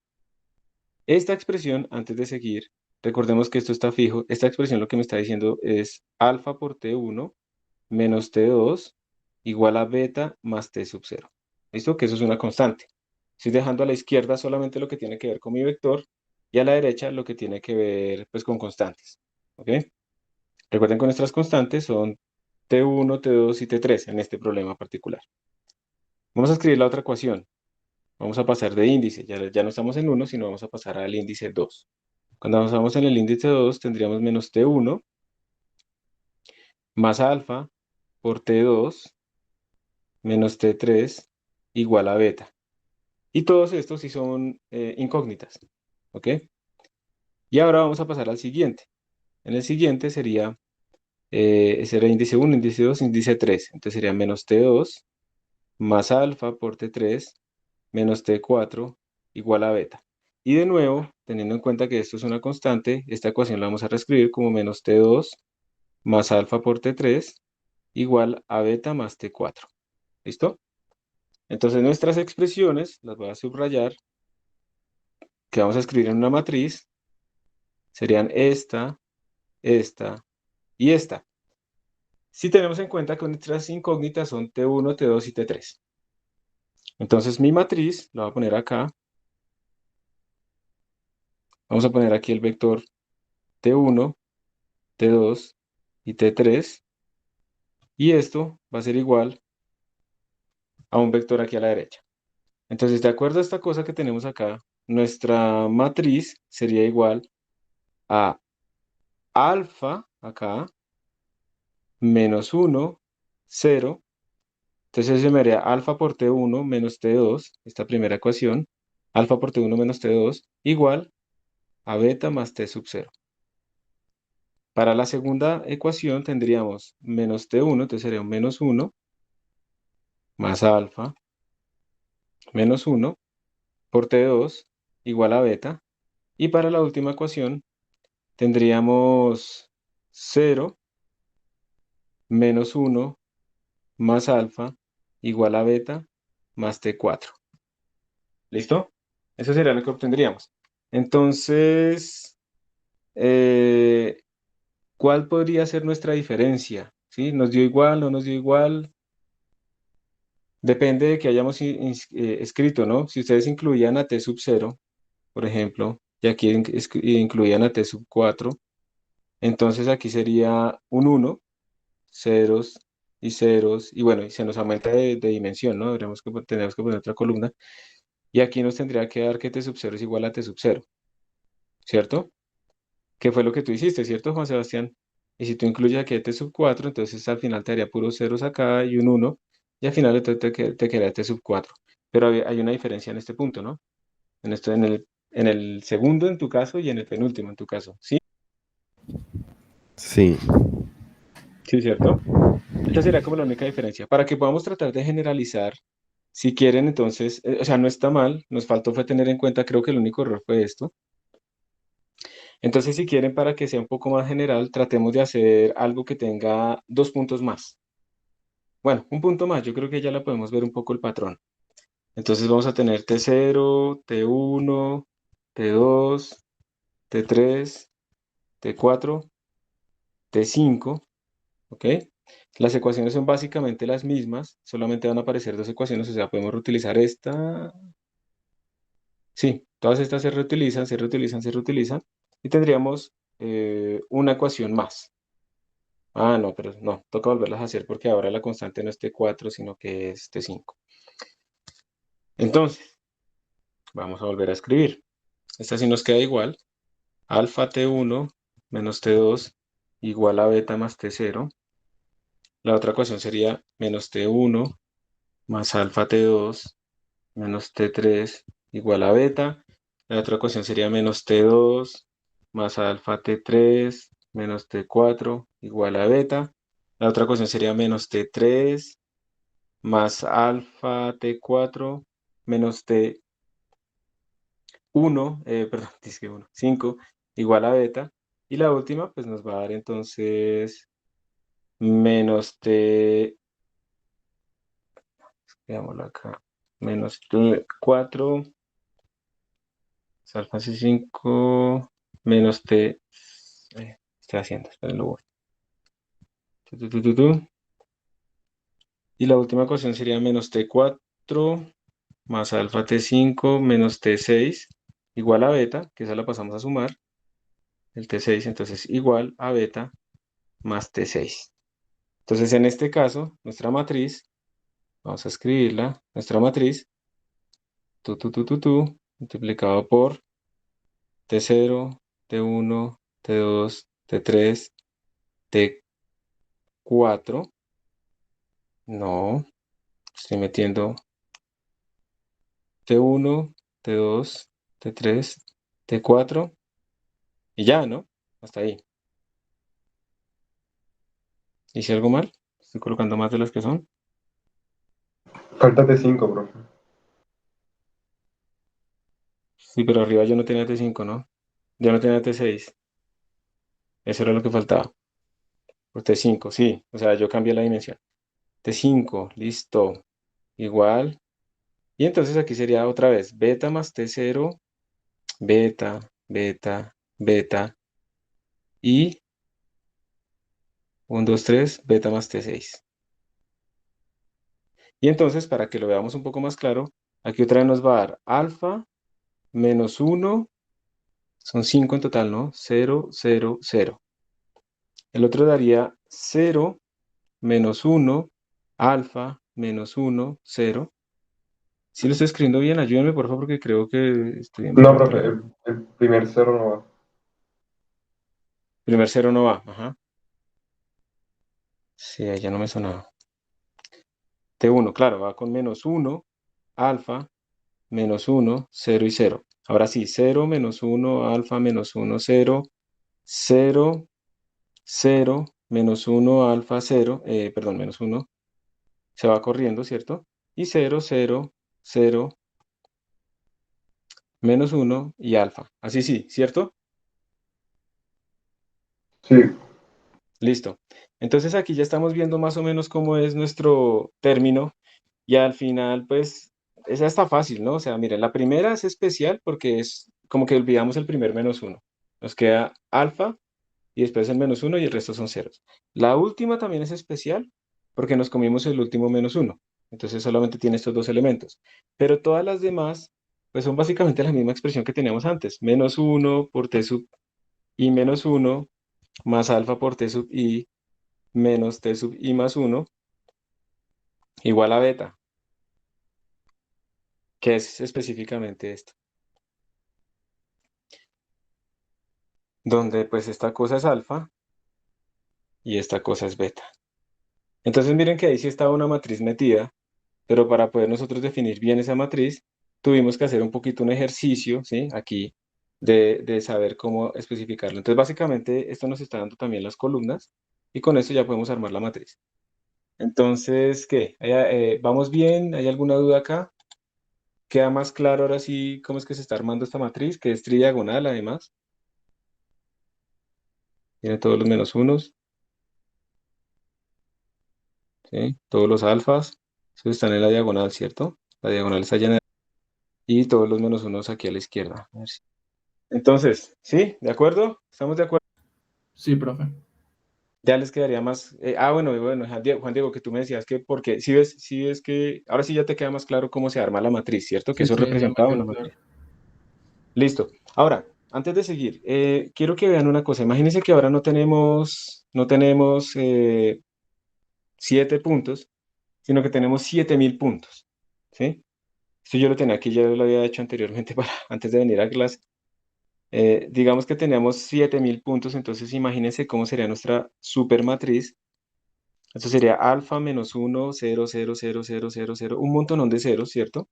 Esta expresión, antes de seguir, recordemos que esto está fijo. Esta expresión lo que me está diciendo es alfa por t1 menos T2 igual a beta más T sub 0. ¿Listo? Que eso es una constante. Estoy dejando a la izquierda solamente lo que tiene que ver con mi vector y a la derecha lo que tiene que ver pues con constantes. ¿Ok? Recuerden que nuestras constantes son T1, T2 y T3 en este problema particular. Vamos a escribir la otra ecuación. Vamos a pasar de índice. Ya no estamos en 1, sino vamos a pasar al índice 2. Cuando avanzamos en el índice 2 tendríamos menos T1 más alfa por T2 menos T3 igual a beta. Y todos estos sí son incógnitas. ¿Ok? Y ahora vamos a pasar al siguiente. En el siguiente sería, ese era índice 1, índice 2, índice 3. Entonces sería menos T2 más alfa por T3 menos T4 igual a beta. Y de nuevo, teniendo en cuenta que esto es una constante, esta ecuación la vamos a reescribir como menos T2 más alfa por T3 igual a beta más T4. ¿Listo? Entonces nuestras expresiones, las voy a subrayar, que vamos a escribir en una matriz, serían esta y esta. Si tenemos en cuenta que nuestras incógnitas son T1, T2 y T3. Entonces mi matriz, la voy a poner acá. Vamos a poner aquí el vector T1, T2 y T3. Y esto va a ser igual a un vector aquí a la derecha. Entonces, de acuerdo a esta cosa que tenemos acá, nuestra matriz sería igual a alfa acá, menos 1, 0. Entonces se me haría alfa por T1 menos T2, esta primera ecuación, alfa por T1 menos T2, igual a beta más T sub 0. Para la segunda ecuación tendríamos menos T1, entonces sería un menos 1, más alfa, menos 1, por T2, igual a beta. Y para la última ecuación tendríamos 0, menos 1, más alfa, igual a beta, más T4. ¿Listo? Eso sería lo que obtendríamos. Entonces, ¿cuál podría ser nuestra diferencia? ¿Sí? ¿Nos dio igual? ¿No nos dio igual? Depende de que hayamos escrito, ¿no? Si ustedes incluían a T sub 0, por ejemplo, y aquí incluían a T sub 4, entonces aquí sería un 1, ceros y ceros, y bueno, y se nos aumenta de dimensión, ¿no? Tendríamos que poner otra columna, y aquí nos tendría que dar que T sub 0 es igual a T sub 0, ¿cierto? ¿Qué fue lo que tú hiciste, cierto, Juan Sebastián? Y si tú incluyes aquí T sub 4, entonces al final te daría puros ceros acá y un 1, y al final entonces te quedaría T sub 4. Pero hay una diferencia en este punto, ¿no? En el segundo en tu caso y en el penúltimo en tu caso, ¿sí? Sí. Sí, ¿cierto? Esta sería como la única diferencia. Para que podamos tratar de generalizar, si quieren, entonces, o sea, no está mal, nos faltó fue tener en cuenta, creo que el único error fue esto. Entonces, si quieren, para que sea un poco más general, tratemos de hacer algo que tenga 2 puntos más. Bueno, un punto más, yo creo que ya la podemos ver un poco el patrón. Entonces vamos a tener T0, T1, T2, T3, T4, T5, ¿ok? Las ecuaciones son básicamente las mismas, solamente van a aparecer dos ecuaciones, o sea, podemos reutilizar esta. Sí, todas estas se reutilizan, se reutilizan, se reutilizan, y tendríamos una ecuación más. Ah, no, pero no, toca volverlas a hacer porque ahora la constante no es T4, sino que es T5. Entonces, vamos a volver a escribir. Esta sí nos queda igual. Alfa T1 menos T2 igual a beta más T0. La otra ecuación sería menos T1 más alfa T2 menos T3 igual a beta. La otra ecuación sería menos T2 más alfa T3 menos T4 igual a beta. La otra ecuación sería menos T3 más alfa T4 menos T1, perdón, dice 1, 5 igual a beta. Y la última, pues nos va a dar entonces menos veámoslo acá, menos T4 alfa C5 menos T. Estoy haciendo, esperen, lo voy. Tu, tu, tu, tu, tu. Y la última ecuación sería menos T4 más alfa T5 menos T6 igual a beta, que esa la pasamos a sumar, el T6 entonces igual a beta más T6. Entonces en este caso, nuestra matriz, vamos a escribirla, nuestra matriz, multiplicado por T0, T1, T2, T3, T4, no, estoy metiendo T1, T2, T3, T4 y ya, ¿no? Hasta ahí. ¿Hice algo mal? ¿Estoy colocando más de las que son? Falta T5, profe. Sí, pero arriba yo no tenía T5, ¿no? Yo no tenía T6. Eso era lo que faltaba. Por T5, sí. O sea, yo cambié la dimensión. T5, listo. Igual. Y entonces aquí sería otra vez beta más T0, beta, beta, beta. Y 1, 2, 3, beta más T6. Y entonces, para que lo veamos un poco más claro, aquí otra vez nos va a dar alfa menos 1. Son 5 en total, ¿no? 0, 0, 0. El otro daría 0 menos 1, alfa menos 1, 0. Si lo estoy escribiendo bien, ayúdenme por favor, porque creo que estoy en No, blanco profe, por acá. el primer cero no va. Primer 0 no va, ajá. Sí, ahí ya no me sonaba. T1, claro, va con menos 1, alfa, menos 1, 0 y 0. Ahora sí, 0 menos 1, alfa menos 1, 0, 0, 0, menos 1, alfa, 0, perdón, menos 1, se va corriendo, ¿cierto? Y 0, 0, 0, menos 1 y alfa. Así sí, ¿cierto? Sí, Listo. Entonces aquí ya estamos viendo más o menos cómo es nuestro término y al final pues esa está fácil, ¿no? O sea, miren, la primera es especial porque es como que olvidamos el primer menos 1. Nos queda alfa y después el menos 1 y el resto son ceros. La última también es especial porque nos comimos el último menos 1. Entonces solamente tiene estos dos elementos. Pero todas las demás pues son básicamente la misma expresión que teníamos antes. Menos 1 por t sub i menos 1 más alfa por t sub i menos t sub i más 1 igual a beta, que es específicamente esto, donde pues esta cosa es alfa y esta cosa es beta. Entonces miren que ahí sí estaba una matriz metida, pero para poder nosotros definir bien esa matriz, tuvimos que hacer un poquito un ejercicio, ¿sí? Aquí de saber cómo especificarlo. Entonces básicamente esto nos está dando también las columnas y con esto ya podemos armar la matriz. Entonces, ¿qué? ¿Vamos bien? ¿Hay alguna duda acá? ¿Queda más claro ahora sí cómo es que se está armando esta matriz? Que es tridiagonal además. Tiene todos los menos unos, ¿sí? Todos los alfas. Esos están en la diagonal, ¿cierto? La diagonal está llena y todos los menos unos aquí a la izquierda. A ver entonces, ¿sí? ¿De acuerdo? ¿Estamos de acuerdo? Sí, profe. Ya les quedaría más. Bueno, bueno, Juan Diego, que tú me decías que porque si ves que ahora sí ya te queda más claro cómo se arma la matriz, ¿cierto? Que Sí, eso sí, ya me representaba una quedó claro. matriz. Listo. Ahora, antes de seguir, quiero que vean una cosa. Imagínense que ahora no tenemos 7 puntos, sino que tenemos 7000 puntos. ¿Sí? Esto yo lo tenía aquí, ya lo había hecho anteriormente antes de venir a clase. Digamos que teníamos 7000 puntos, entonces imagínense cómo sería nuestra supermatriz. Esto sería alfa menos 1, 0, 0, 0, 0, 0, 0, un montonón de ceros, ¿cierto?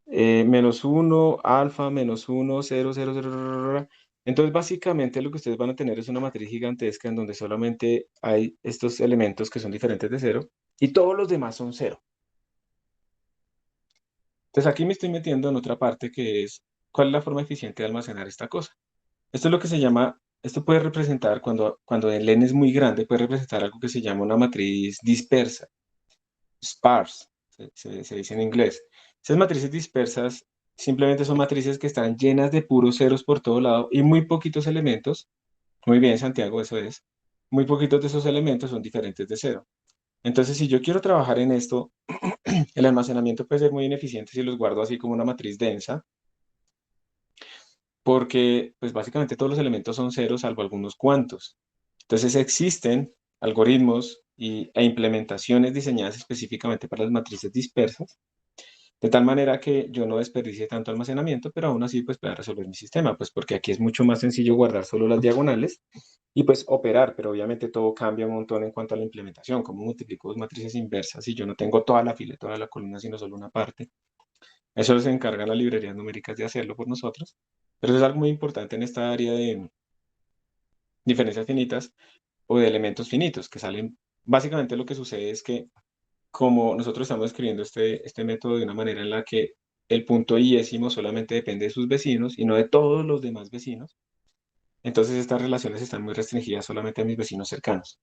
Menos 1, alfa, menos 1, 0, 0, 0. Entonces, básicamente lo que ustedes van a tener es una matriz gigantesca en donde solamente hay estos elementos que son diferentes de cero y todos los demás son cero. Entonces, aquí me estoy metiendo en otra parte que es cuál es la forma eficiente de almacenar esta cosa. Esto es lo que se llama, esto puede representar, cuando el n es muy grande, puede representar algo que se llama una matriz dispersa, sparse, se dice en inglés. Esas matrices dispersas simplemente son matrices que están llenas de puros ceros por todo lado y muy poquitos elementos. Muy bien, Santiago, eso es. Muy poquitos de esos elementos son diferentes de cero. Entonces, si yo quiero trabajar en esto, el almacenamiento puede ser muy ineficiente si los guardo así como una matriz densa, porque pues básicamente todos los elementos son ceros salvo algunos cuantos. Entonces existen algoritmos e implementaciones diseñadas específicamente para las matrices dispersas, de tal manera que yo no desperdicie tanto almacenamiento, pero aún así pues pueda resolver mi sistema, pues porque aquí es mucho más sencillo guardar solo las diagonales y pues operar, pero obviamente todo cambia un montón en cuanto a la implementación, como multiplico dos matrices inversas y yo no tengo toda la fila, toda la columna, sino solo una parte. Eso se encargan las librerías numéricas de hacerlo por nosotros, pero eso es algo muy importante en esta área de diferencias finitas o de elementos finitos que salen. Básicamente lo que sucede es que como nosotros estamos escribiendo este método de una manera en la que el punto iésimo solamente depende de sus vecinos y no de todos los demás vecinos, entonces estas relaciones están muy restringidas solamente a mis vecinos cercanos.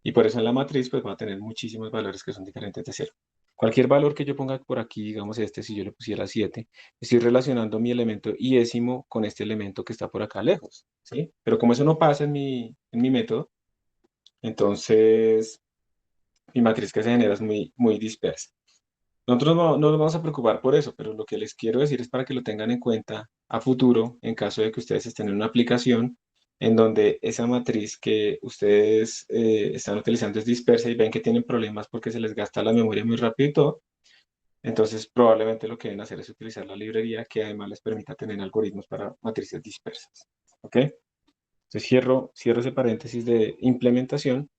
Y por eso en la matriz pues va a tener muchísimos valores que son diferentes de cero. Cualquier valor que yo ponga por aquí, digamos si yo le pusiera 7, estoy relacionando mi elemento iésimo con este elemento que está por acá lejos, ¿sí? Pero como eso no pasa en mi método, entonces mi matriz que se genera es muy dispersa. Nosotros no nos vamos a preocupar por eso, pero lo que les quiero decir es para que lo tengan en cuenta a futuro, en caso de que ustedes estén en una aplicación en donde esa matriz que ustedes están utilizando es dispersa y ven que tienen problemas porque se les gasta la memoria muy rápido y todo, entonces probablemente lo que deben hacer es utilizar la librería que además les permita tener algoritmos para matrices dispersas. ¿Ok? Entonces cierro ese paréntesis de implementación.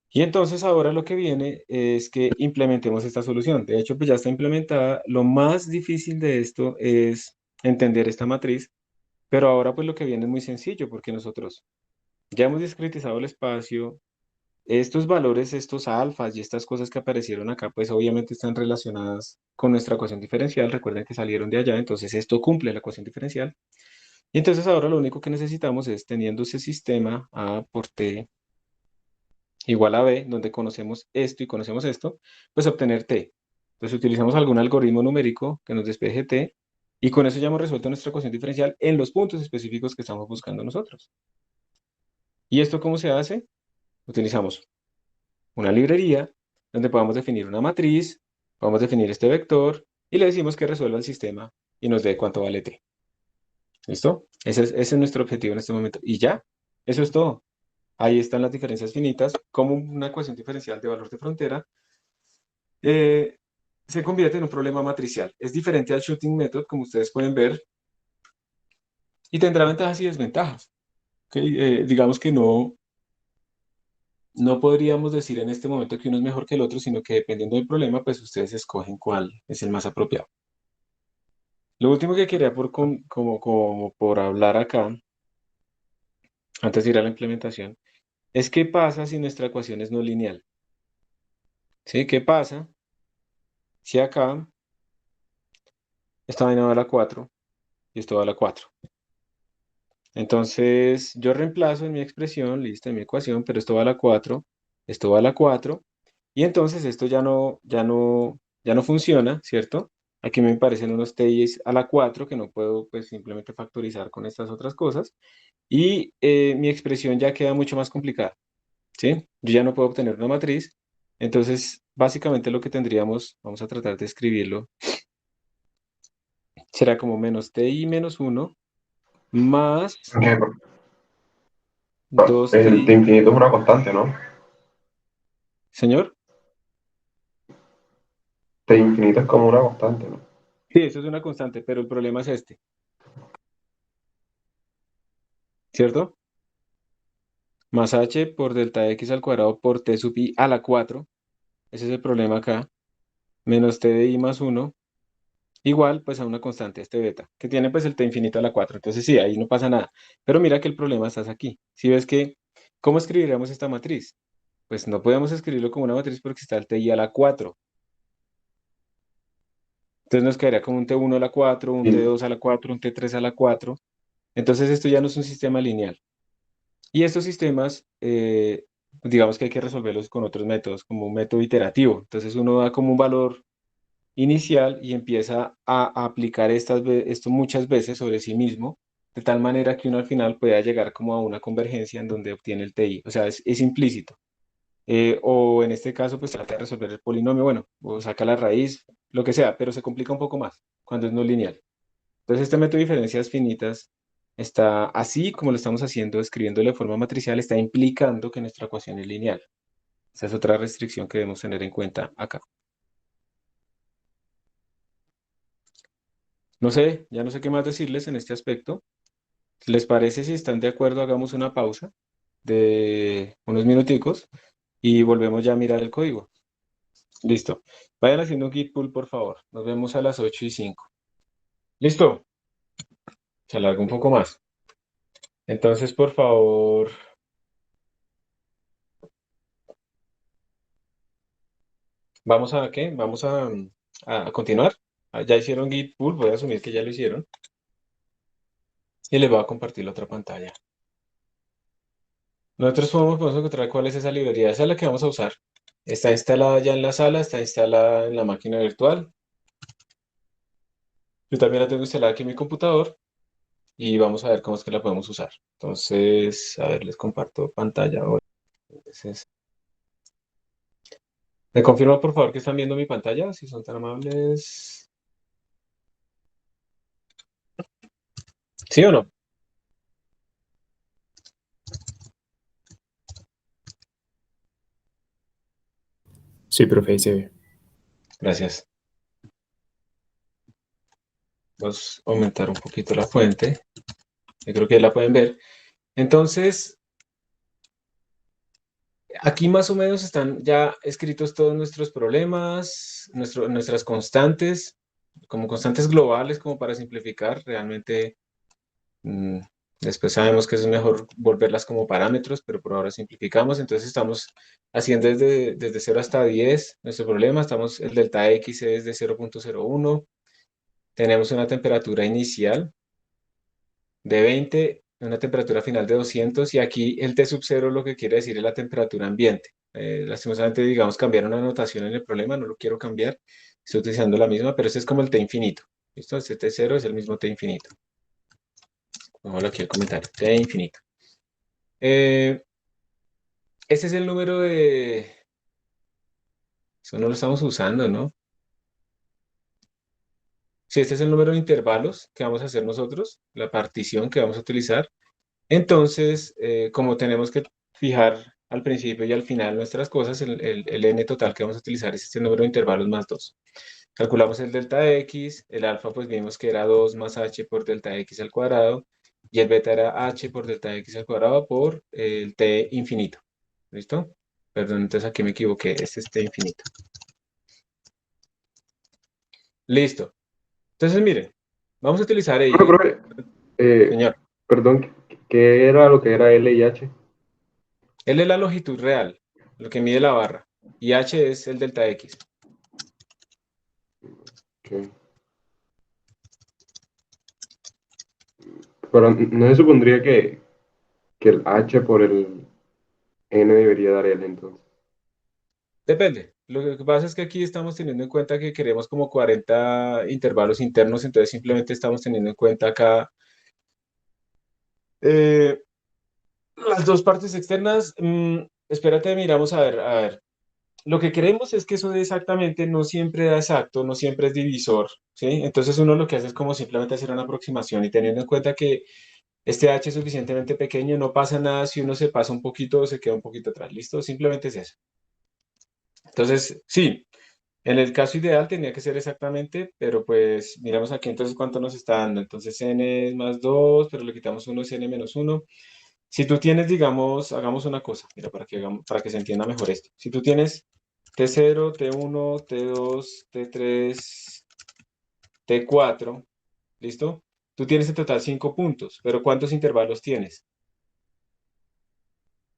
Y entonces ahora lo que viene es que implementemos esta solución. De hecho, pues ya está implementada. Lo más difícil de esto es entender esta matriz, pero ahora pues lo que viene es muy sencillo porque nosotros ya hemos discretizado el espacio. Estos valores, estos alfas y estas cosas que aparecieron acá, pues obviamente están relacionadas con nuestra ecuación diferencial. Recuerden que salieron de allá, entonces esto cumple la ecuación diferencial. Y entonces ahora lo único que necesitamos es, teniendo ese sistema A por T igual a B, donde conocemos esto y conocemos esto, pues obtener T. Entonces utilizamos algún algoritmo numérico que nos despeje T y con eso ya hemos resuelto nuestra ecuación diferencial en los puntos específicos que estamos buscando nosotros. ¿Y esto cómo se hace? Utilizamos una librería donde podamos definir una matriz, podemos definir este vector y le decimos que resuelva el sistema y nos dé cuánto vale T. ¿Listo? Ese es nuestro objetivo en este momento. Y ya, eso es todo. Ahí están las diferencias finitas, como una ecuación diferencial de valor de frontera eh, se convierte en un problema matricial. Es diferente al shooting method, como ustedes pueden ver, y tendrá ventajas y desventajas. ¿Ok? Digamos que no podríamos decir en este momento que uno es mejor que el otro, sino que dependiendo del problema, pues ustedes escogen cuál es el más apropiado. Lo último que quería como por hablar acá, antes de ir a la implementación, es qué pasa si nuestra ecuación es no lineal. ¿Sí? ¿Qué pasa si acá esta vaina va a la 4 y esto va a la 4? Entonces, yo reemplazo en mi expresión, listo, en mi ecuación, pero esto va a la 4, esto va a la 4, y entonces esto ya no funciona, ¿cierto? Aquí me parecen unos TIs a la 4 que no puedo pues simplemente factorizar con estas otras cosas, y mi expresión ya queda mucho más complicada, ¿sí? Yo ya no puedo obtener una matriz, entonces básicamente lo que tendríamos, vamos a tratar de escribirlo, será como menos TI menos 1 más Porque el T 2TI, infinito es una constante, ¿no? señor. T infinito es como una constante, ¿no? Sí, eso es una constante, pero el problema es este, ¿cierto? Más h por delta x al cuadrado por t sub i a la 4. Ese es el problema acá. Menos t de i más 1, igual pues a una constante, este beta, que tiene pues el t infinito a la 4. Entonces sí, ahí no pasa nada. Pero mira que el problema está aquí. Si ves que, ¿cómo escribiríamos esta matriz? Pues no podemos escribirlo como una matriz porque está el ti a la 4. Entonces nos quedaría como un t1 a la 4, un Sí. t2 a la 4, un t3 a la 4. Entonces esto ya no es un sistema lineal. Y estos sistemas, digamos que hay que resolverlos con otros métodos, como un método iterativo. Entonces uno da como un valor inicial y empieza a aplicar esto muchas veces sobre sí mismo, de tal manera que uno al final pueda llegar como a una convergencia en donde obtiene el TI. O sea, es implícito. o en este caso, pues trata de resolver el polinomio, bueno, o saca la raíz, lo que sea, pero se complica un poco más cuando es no lineal. Entonces, este método de diferencias finitas está así como lo estamos haciendo, escribiéndolo de forma matricial, está implicando que nuestra ecuación es lineal. Esa es otra restricción que debemos tener en cuenta acá. No sé, ya no sé qué más decirles en este aspecto. ¿Les parece si están de acuerdo? Hagamos una pausa de unos minuticos y volvemos ya a mirar el código. Listo. Vayan haciendo un git pull, por favor. Nos vemos a las 8:05. ¿Listo? Se alarga un poco más. Entonces, por favor, ¿vamos a qué? Vamos a continuar. Ya hicieron git pull, voy a asumir que ya lo hicieron. Y les voy a compartir la otra pantalla. Nosotros podemos encontrar cuál es esa librería. Esa es la que vamos a usar. Está instalada ya en la sala, está instalada en la máquina virtual. Yo también la tengo instalada aquí en mi computador y vamos a ver cómo es que la podemos usar. Entonces, a ver, les comparto pantalla ahora. Entonces, ¿me confirman por favor que están viendo mi pantalla? Si son tan amables. ¿Sí o no? Sí, profe, ahí se ve. Gracias. Vamos a aumentar un poquito la fuente. Yo creo que la pueden ver. Entonces, aquí más o menos están ya escritos todos nuestros problemas, nuestras constantes, como constantes globales, como para simplificar. Realmente, mm, después sabemos que es mejor volverlas como parámetros, pero por ahora simplificamos. Entonces estamos haciendo desde 0 hasta 10 nuestro problema. El delta X es de 0.01. Tenemos una temperatura inicial de 20, una temperatura final de 200 y aquí el T sub 0 lo que quiere decir es la temperatura ambiente. Lastimosamente, digamos, cambiar una notación en el problema, no lo quiero cambiar, estoy utilizando la misma, pero este es como el T infinito. ¿Listo? Este T0 es el mismo T infinito. Pongámoslo aquí el comentario, T infinito. Este es el número de... Eso no lo estamos usando, ¿no? Sí, este es el número de intervalos que vamos a hacer nosotros, la partición que vamos a utilizar. Entonces, como tenemos que fijar al principio y al final nuestras cosas, el n total que vamos a utilizar es este número de intervalos más 2. Calculamos el delta x, el alfa pues vimos que era 2 más h por delta x al cuadrado, y el beta era h por delta x al cuadrado por el t infinito. ¿Listo? Perdón, entonces aquí me equivoqué, este es t infinito. Listo. Entonces, miren, vamos a utilizar Bueno, Eigen. profe, Señor, perdón, ¿qué era lo que era L y H? L es la longitud real, lo que mide la barra, y h es el delta x. Ok. Pero no se supondría que el H por el N debería dar L entonces. Depende. Lo que pasa es que aquí estamos teniendo en cuenta que queremos como 40 intervalos internos, entonces simplemente estamos teniendo en cuenta acá eh, las dos partes externas. Espérate, miramos a ver, a ver. Lo que queremos es que eso de exactamente no siempre da exacto, no siempre es divisor, ¿sí? Entonces uno lo que hace es como simplemente hacer una aproximación y teniendo en cuenta que este h es suficientemente pequeño, no pasa nada si uno se pasa un poquito o se queda un poquito atrás, ¿listo? Simplemente es eso. Entonces, sí. En el caso ideal tenía que ser exactamente, pero pues miramos aquí entonces cuánto nos está dando. Entonces n es más 2, pero le quitamos 1, es n menos 1. Si tú tienes, digamos, hagamos una cosa, mira, para que se entienda mejor esto. Si tú tienes T0, T1, T2, T3, T4, ¿listo? Tú tienes en total 5 puntos, pero ¿cuántos intervalos tienes?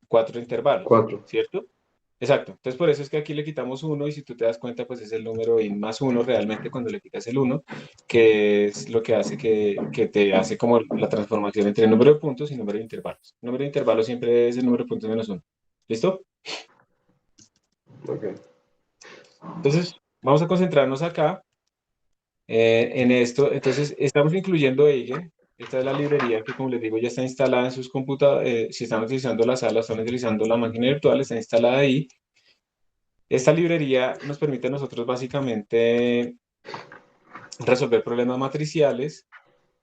4 intervalos, 4. ¿cierto? Exacto. Entonces, por eso es que aquí le quitamos 1 y si tú te das cuenta, pues es el número in más 1 realmente cuando le quitas el 1, que es lo que hace que te hace como la transformación entre el número de puntos y el número de intervalos. El número de intervalos siempre es el número de puntos menos 1. ¿Listo? Ok. Entonces, vamos a concentrarnos acá en esto. Entonces, estamos incluyendo Eigen. Esta es la librería que, como les digo, ya está instalada en sus computadores. Si están utilizando la sala, están utilizando la máquina virtual, está instalada ahí. Esta librería nos permite a nosotros básicamente resolver problemas matriciales.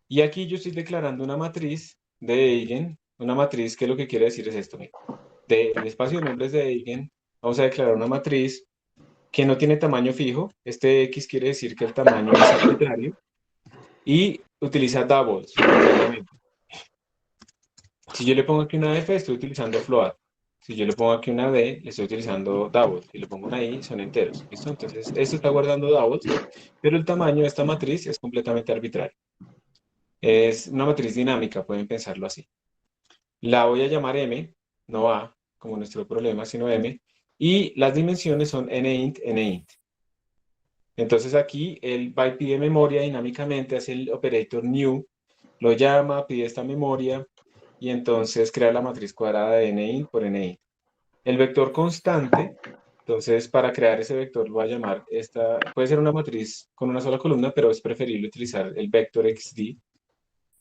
Y aquí yo estoy declarando una matriz de Eigen, una matriz que lo que quiere decir es esto, mira. Del espacio de nombres de Eigen, vamos a declarar una matriz que no tiene tamaño fijo. Este X quiere decir que el tamaño es arbitrario y utiliza doubles internamente. Si yo le pongo aquí una F, estoy utilizando float. Si yo le pongo aquí una D, le estoy utilizando doubles. Si le pongo una I, son enteros. ¿Listo? Entonces, esto está guardando doubles, pero el tamaño de esta matriz es completamente arbitrario. Es una matriz dinámica, pueden pensarlo así. La voy a llamar M, no A, como nuestro problema, sino M. Y las dimensiones son NInt, NInt. Entonces aquí él va y pide memoria dinámicamente, hace el operator new, lo llama, pide esta memoria y entonces crea la matriz cuadrada de NInt por NInt. El vector constante, entonces para crear ese vector lo voy a llamar esta, puede ser una matriz con una sola columna, pero es preferible utilizar el vector XD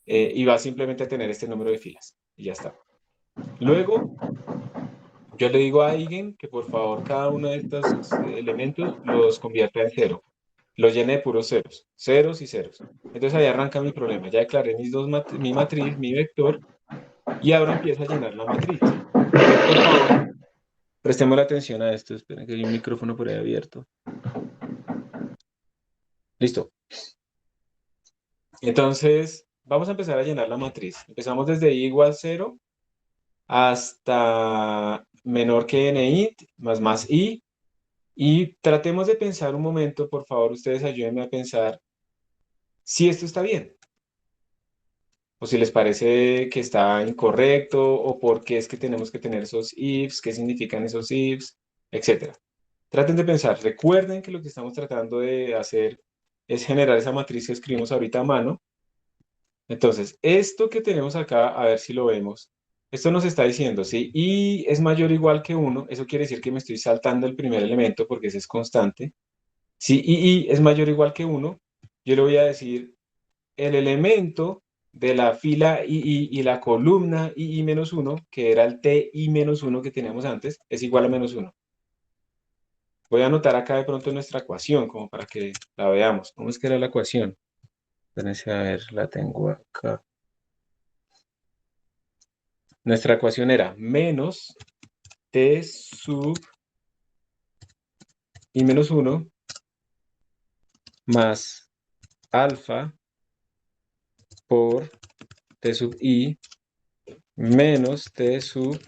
y va simplemente a tener este número de filas y ya está. Luego yo le digo a Eigen que por favor cada uno de estos elementos los convierta en cero. Lo llene de puros ceros, ceros y ceros. Entonces ahí arranca mi problema. Ya declaré mi matriz, mi vector, y ahora empieza a llenar la matriz. Entonces, por favor, prestemos la atención a esto. Esperen que hay un micrófono por ahí abierto. Listo. Entonces, vamos a empezar a llenar la matriz. Empezamos desde i igual 0 hasta menor que nint más i. Y tratemos de pensar un momento, por favor, ustedes ayúdenme a pensar si esto está bien, o si les parece que está incorrecto, o por qué es que tenemos que tener esos ifs, qué significan esos ifs, etc. Traten de pensar. Recuerden que lo que estamos tratando de hacer es generar esa matriz que escribimos ahorita a mano. Entonces, esto que tenemos acá, a ver si lo vemos, esto nos está diciendo, si i es mayor o igual que 1, eso quiere decir que me estoy saltando el primer elemento porque ese es constante. Si i es mayor o igual que 1, yo le voy a decir el elemento de la fila II y la columna II menos 1, que era el TI menos 1 que teníamos antes, es igual a menos 1. Voy a anotar acá de pronto nuestra ecuación, como para que la veamos. ¿Cómo es que era la ecuación? Espérense, a ver, la tengo acá. Nuestra ecuación era menos T sub I menos 1 más alfa por T sub I menos T sub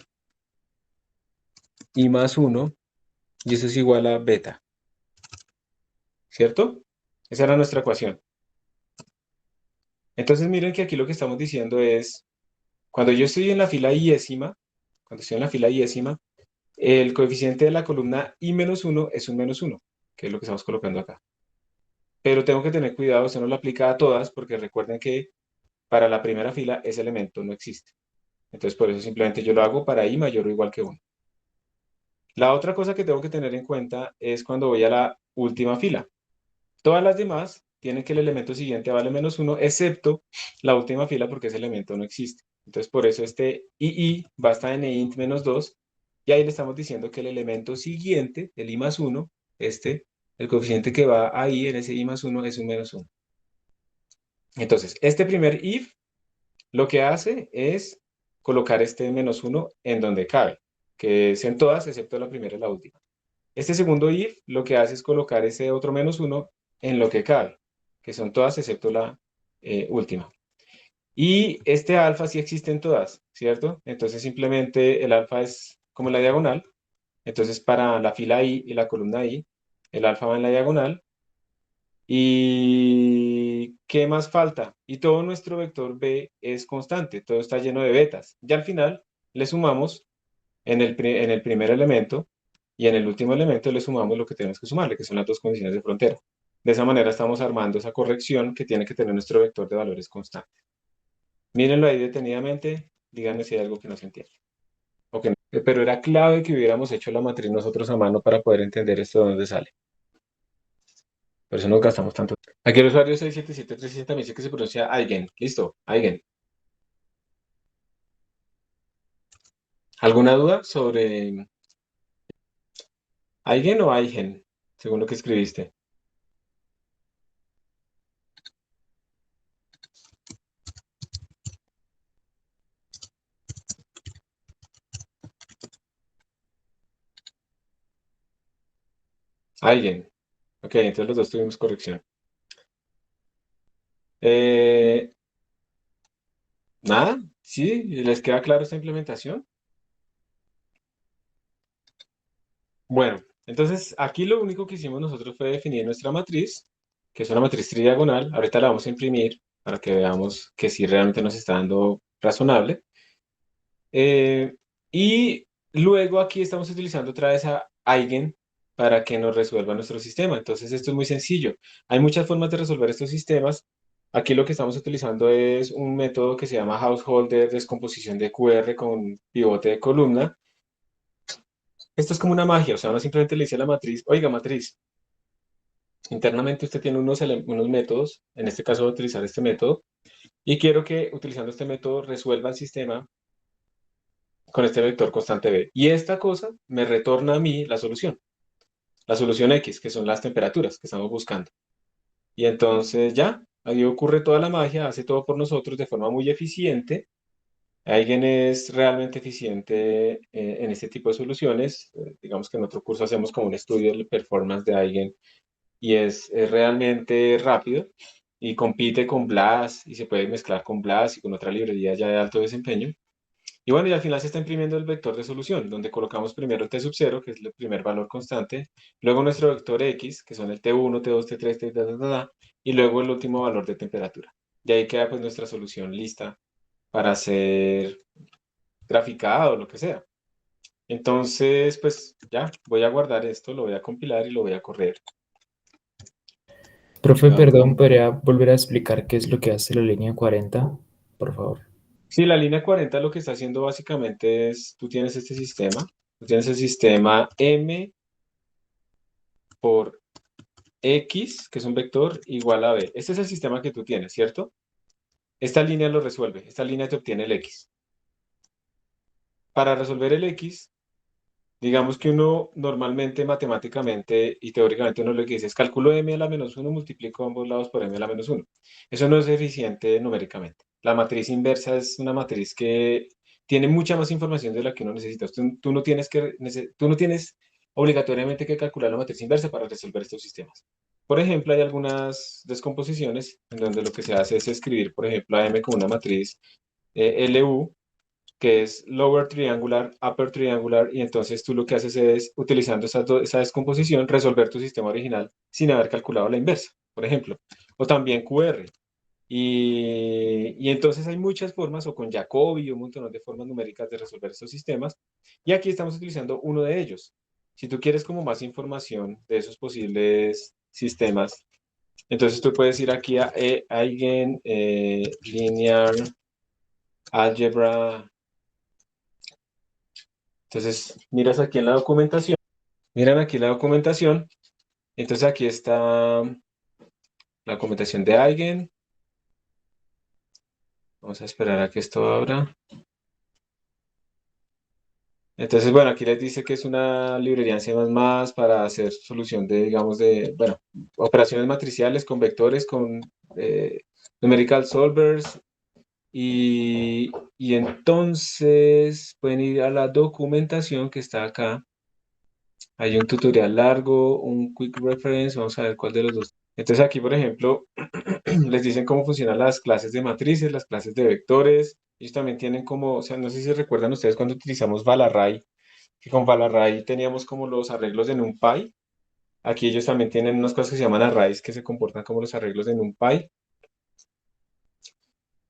I más 1, y eso es igual a beta. ¿Cierto? Esa era nuestra ecuación. Entonces miren que aquí lo que estamos diciendo es, cuando yo estoy en la fila iésima, el coeficiente de la columna I menos 1 es un menos 1, que es lo que estamos colocando acá. Pero tengo que tener cuidado, eso no lo aplica a todas, porque recuerden que para la primera fila ese elemento no existe. Entonces por eso simplemente yo lo hago para I mayor o igual que 1. La otra cosa que tengo que tener en cuenta es cuando voy a la última fila. Todas las demás tienen que el elemento siguiente vale menos 1, excepto la última fila porque ese elemento no existe. Entonces, por eso este II va a estar en int menos 2, y ahí le estamos diciendo que el elemento siguiente, el i más 1, el coeficiente que va ahí en ese i más 1 es un menos 1. Entonces, este primer if lo que hace es colocar este menos 1 en donde cabe, que es en todas, excepto la primera y la última. Este segundo if lo que hace es colocar ese otro menos 1 en lo que cabe, que son todas excepto la última. Y este alfa sí existe en todas, ¿cierto? Entonces simplemente el alfa es como la diagonal. Entonces para la fila I y la columna I, el alfa va en la diagonal. ¿Y qué más falta? Y todo nuestro vector B es constante, todo está lleno de betas. Y al final le sumamos en el primer elemento, y en el último elemento le sumamos lo que tenemos que sumarle, que son las dos condiciones de frontera. De esa manera estamos armando esa corrección que tiene que tener nuestro vector de valores constante. Mírenlo ahí detenidamente, díganme si hay algo que no se entiende. O que no. Pero era clave que hubiéramos hecho la matriz nosotros a mano para poder entender esto de dónde sale. Por eso nos gastamos tanto. Aquí el usuario 67737 me dice que se pronuncia Eigen. Listo, Eigen. ¿Alguna duda sobre ¿Eigen o Eigen? Según lo que escribiste. Eigen. Ok, entonces los dos tuvimos corrección. Eh, Nada, ¿sí? ¿Les queda claro esta implementación? Bueno, entonces aquí lo único que hicimos nosotros fue definir nuestra matriz, que es una matriz tridiagonal. Ahorita la vamos a imprimir para que veamos que sí realmente nos está dando razonable. Eh, y luego aquí estamos utilizando otra vez a Eigen para que nos resuelva nuestro sistema. Entonces esto es muy sencillo. Hay muchas formas de resolver estos sistemas. Aquí lo que estamos utilizando es un método que se llama Householder descomposición de QR con pivote de columna. Esto es como una magia, o sea, uno simplemente le dice a la matriz, oiga, matriz, internamente usted tiene unos métodos, en este caso voy a utilizar este método, y quiero que utilizando este método resuelva el sistema con este vector constante B. Y esta cosa me retorna a mí la solución X, que son las temperaturas que estamos buscando. Y entonces ya, ahí ocurre toda la magia, hace todo por nosotros de forma muy eficiente. Alguien es realmente eficiente en este tipo de soluciones. Digamos que en otro curso hacemos como un estudio del performance de alguien y es realmente rápido y compite con BLAS y se puede mezclar con BLAS y con otra librería ya de alto desempeño. Y bueno, y al final se está imprimiendo el vector de solución, donde colocamos primero el t sub 0, que es el primer valor constante, luego nuestro vector x, que son el t1, t2, t3, t, y luego el último valor de temperatura. Y ahí queda pues nuestra solución lista para ser graficada o lo que sea. Entonces, pues ya, voy a guardar esto, lo voy a compilar y lo voy a correr. Profe, perdón, ¿podría volver a explicar qué es lo que hace la línea 40, por favor? Sí, la línea 40 lo que está haciendo básicamente es, tú tienes este sistema, tú tienes el sistema m por x, que es un vector, igual a b. Este es el sistema que tú tienes, ¿cierto? Esta línea lo resuelve, esta línea te obtiene el x. Para resolver el x, digamos que uno normalmente matemáticamente y teóricamente uno lo que dice es cálculo m a la menos 1, multiplico ambos lados por m a la menos 1. Eso no es eficiente numéricamente. La matriz inversa es una matriz que tiene mucha más información de la que uno necesita. Tú no tienes tú no tienes obligatoriamente que calcular la matriz inversa para resolver estos sistemas. Por ejemplo, hay algunas descomposiciones en donde lo que se hace es escribir, por ejemplo, a m como una matriz LU, que es lower triangular, upper triangular, y entonces tú lo que haces es, utilizando esa descomposición, resolver tu sistema original sin haber calculado la inversa, por ejemplo. O también QR. Y entonces hay muchas formas, o con Jacobi, un montón de formas numéricas de resolver estos sistemas. Y aquí estamos utilizando uno de ellos. Si tú quieres como más información de esos posibles sistemas, entonces tú puedes ir aquí a Eigen Linear Algebra. Entonces, miras aquí en la documentación, miran aquí la documentación, entonces aquí está la documentación de Eigen. Vamos a esperar a que esto abra. Entonces, bueno, aquí les dice que es una librería en C++ para hacer solución de, digamos, bueno, operaciones matriciales con vectores, con numerical solvers. Y entonces pueden ir a la documentación que está acá. Hay un tutorial largo, un quick reference, vamos a ver cuál de los dos. Entonces aquí, por ejemplo, les dicen cómo funcionan las clases de matrices, las clases de vectores. Ellos también tienen como, o sea, no sé si recuerdan ustedes cuando utilizamos Valarray, que con Valarray teníamos como los arreglos de NumPy. Aquí ellos también tienen unas cosas que se llaman arrays que se comportan como los arreglos de NumPy.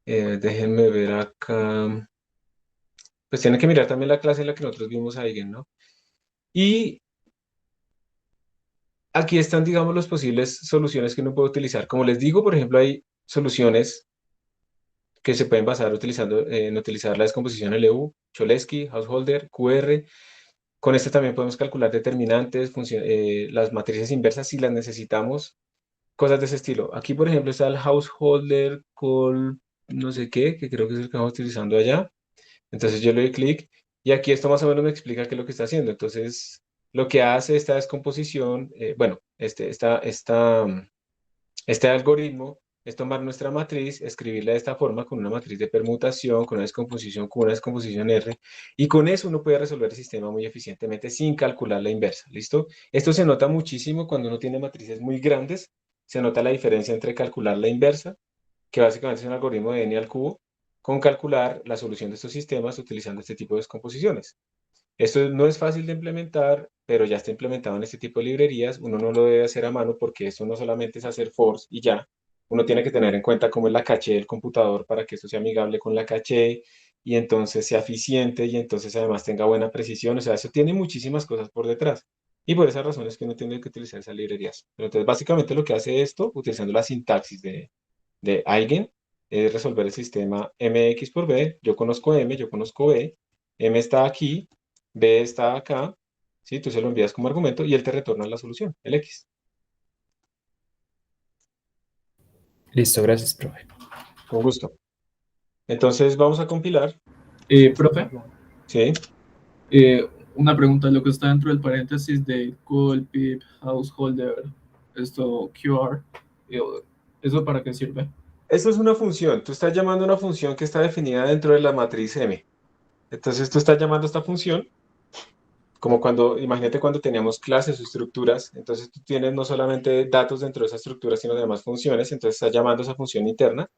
Déjenme ver acá. Pues tienen que mirar también la clase en la que nosotros vimos a alguien, ¿no? Y aquí están, digamos, las posibles soluciones que uno puede utilizar. Como les digo, por ejemplo, hay soluciones que se pueden basar en utilizar la descomposición LU, Cholesky, Householder, QR. Con este también podemos calcular determinantes, las matrices inversas si las necesitamos, cosas de ese estilo. Aquí, por ejemplo, está el Householder call no sé qué, que creo que es el que estamos utilizando allá. Entonces yo le doy clic y aquí esto más o menos me explica qué es lo que está haciendo. Entonces lo que hace esta descomposición, bueno, este algoritmo es tomar nuestra matriz, escribirla de esta forma con una matriz de permutación, con una descomposición R, y con eso uno puede resolver el sistema muy eficientemente sin calcular la inversa, ¿listo? Esto se nota muchísimo cuando uno tiene matrices muy grandes, se nota la diferencia entre calcular la inversa, que básicamente es un algoritmo de n al cubo, con calcular la solución de estos sistemas utilizando este tipo de descomposiciones. Esto no es fácil de implementar, pero ya está implementado en este tipo de librerías. Uno no lo debe hacer a mano porque esto no solamente es hacer force y ya. Uno tiene que tener en cuenta cómo es la caché del computador para que esto sea amigable con la caché y entonces sea eficiente y entonces además tenga buena precisión. O sea, eso tiene muchísimas cosas por detrás. Y por esas razones que uno tiene que utilizar esas librerías. Pero entonces, básicamente lo que hace esto, utilizando la sintaxis de Eigen, es resolver el sistema mx por b. Yo conozco m, yo conozco b. M está aquí, B está acá, ¿sí? Tú se lo envías como argumento y él te retorna la solución, el X. Listo, gracias, profe. Con gusto. Entonces vamos a compilar, Profe, ¿sí? una pregunta, lo que está dentro del paréntesis de call, pip, householder, esto, QR, eh, ¿eso para qué sirve? Esto es una función. Tú estás llamando a una función que está definida dentro de la matriz M. Entonces tú estás llamando a esta función como cuando, imagínate cuando teníamos clases o estructuras, entonces tú tienes no solamente datos dentro de esa estructura, sino además funciones, entonces estás llamando a esa función interna.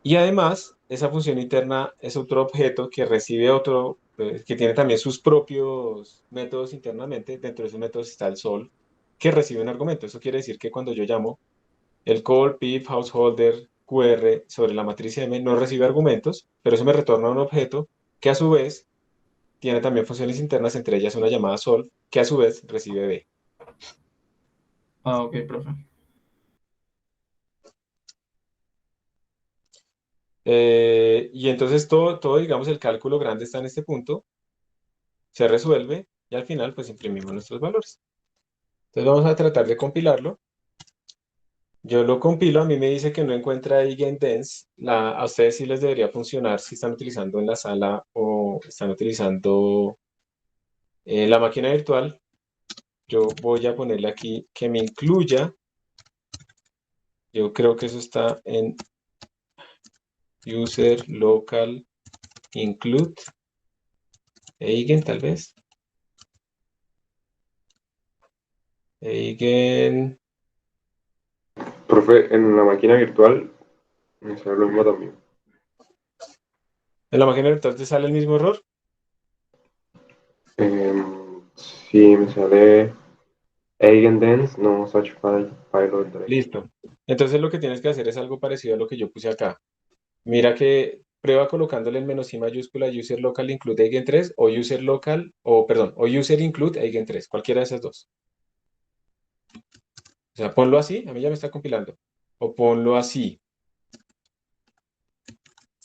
Y además, esa función interna es otro objeto que recibe otro, que tiene también sus propios métodos internamente. Dentro de esos métodos está el sol, que recibe un argumento. Eso quiere decir que cuando yo llamo el call, pip, householder, QR sobre la matriz M, no recibe argumentos, pero eso me retorna un objeto que a su vez tiene también funciones internas, entre ellas una llamada sol, que a su vez recibe B. Ah, ok, profe. Y entonces todo, digamos, el cálculo grande está en este punto, se resuelve y al final pues imprimimos nuestros valores. Entonces vamos a tratar de compilarlo. Yo lo compilo, a mí me dice que no encuentra eigendens. A ustedes sí les debería funcionar si están utilizando en la sala o están utilizando la máquina virtual. Yo voy a ponerle aquí que me incluya. Yo creo que eso está en user local include eigen tal vez. Eigen. Profe, en la máquina virtual me sale lo mismo también. En la máquina virtual te sale el mismo error. Sí, me sale Eigendance, no such file or directory. Listo. Entonces lo que tienes que hacer es algo parecido a lo que yo puse acá. Mira que prueba colocándole el menos i mayúscula user local include eigen 3 o user local, o perdón, o user include eigen 3, cualquiera de esas dos. O sea, ponlo así, a mí ya me está compilando. O ponlo así.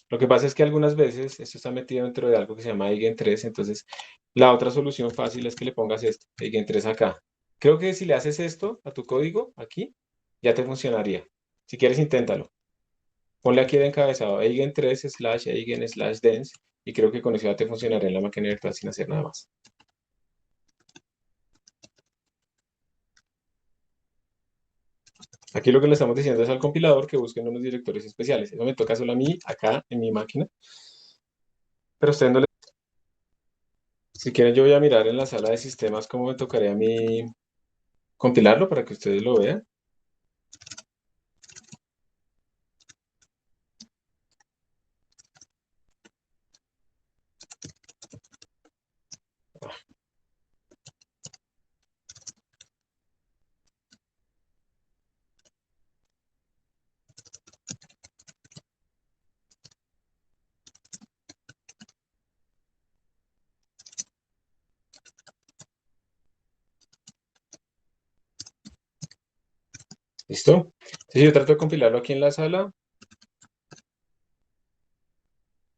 Lo que pasa es que algunas veces esto está metido dentro de algo que se llama eigen 3, entonces la otra solución fácil es que le pongas esto, eigen 3 acá. Creo que si le haces esto a tu código aquí, ya te funcionaría. Si quieres, inténtalo. Ponle aquí de encabezado eigen 3 slash eigen slash dense y creo que con eso ya te funcionará en la máquina virtual sin hacer nada más. Aquí lo que le estamos diciendo es al compilador que busquen unos directorios especiales. Eso me toca solo a mí acá en mi máquina. Pero ustedes no le... Si quieren yo voy a mirar en la sala de sistemas cómo me tocaría a mí compilarlo para que ustedes lo vean. ¿Listo? Entonces yo trato de compilarlo aquí en la sala.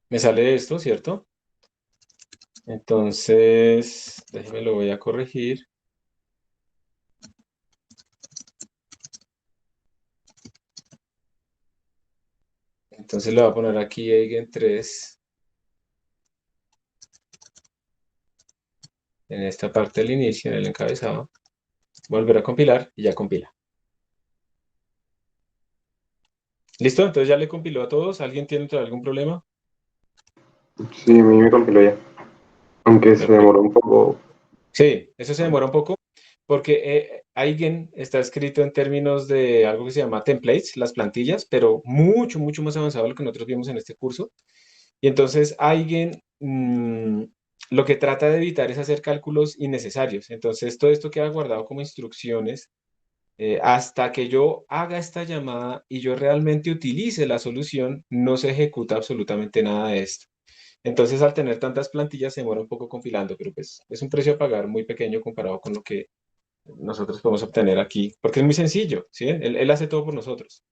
Me sale esto, ¿cierto? Entonces, déjeme lo voy a corregir. Entonces le voy a poner aquí eigen 3. en esta parte del inicio, en el encabezado, volver a compilar y ya compila. ¿Listo? Entonces ya le compiló a todos. ¿Alguien tiene algún problema? Sí, a mí me compiló ya. Aunque se Perfecto. demoró un poco. Sí, eso se demora un poco porque Eigen está escrito en términos de algo que se llama templates, las plantillas, pero mucho, mucho más avanzado de lo que nosotros vimos en este curso. Y entonces Eigen lo que trata de evitar es hacer cálculos innecesarios. Entonces todo esto queda guardado como instrucciones hasta que yo haga esta llamada y yo realmente utilice la solución, no se ejecuta absolutamente nada de esto. Entonces, al tener tantas plantillas, se demora un poco compilando, pero pues es un precio a pagar muy pequeño comparado con lo que nosotros podemos obtener aquí, porque es muy sencillo, ¿sí? Él hace todo por nosotros.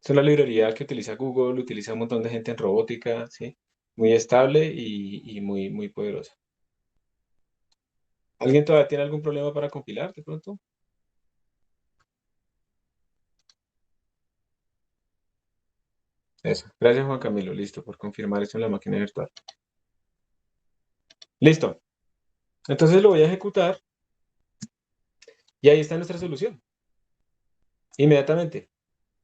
Es una librería que utiliza Google, utiliza un montón de gente en robótica, ¿sí? Muy estable y muy, muy poderosa. ¿Alguien todavía tiene algún problema para compilar de pronto? Eso. Gracias, Juan Camilo. Listo, por confirmar eso en la máquina virtual. Listo. Entonces lo voy a ejecutar y ahí está nuestra solución. Inmediatamente.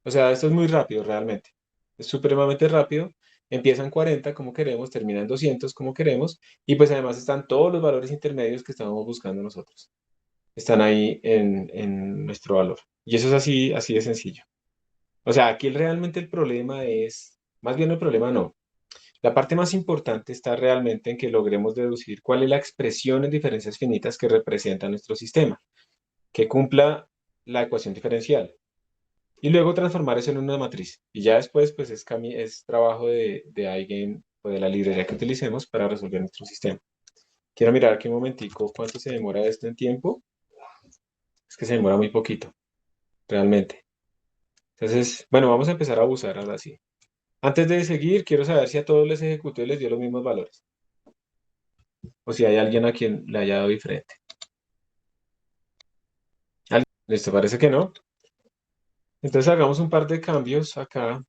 O sea, esto es muy rápido realmente. Es supremamente rápido. Empieza en 40 como queremos, termina en 200 como queremos. Y pues además están todos los valores intermedios que estábamos buscando nosotros. Están ahí en nuestro valor. Y eso es así, así de sencillo. O sea, aquí realmente el problema es, más bien el problema no. La parte más importante está realmente en que logremos deducir cuál es la expresión en diferencias finitas que representa nuestro sistema, que cumpla la ecuación diferencial y luego transformar eso en una matriz. Y ya después, pues es trabajo de alguien o de la librería que utilicemos para resolver nuestro sistema. Quiero mirar aquí un momentico cuánto se demora esto en tiempo. Es que se demora muy poquito, realmente. Entonces, bueno, vamos a empezar a usar ahora sí. Antes de seguir, quiero saber si a todos les ejecutó y les dio los mismos valores. O si hay alguien a quien le haya dado diferente. Listo, parece que no. Entonces hagamos un par de cambios acá.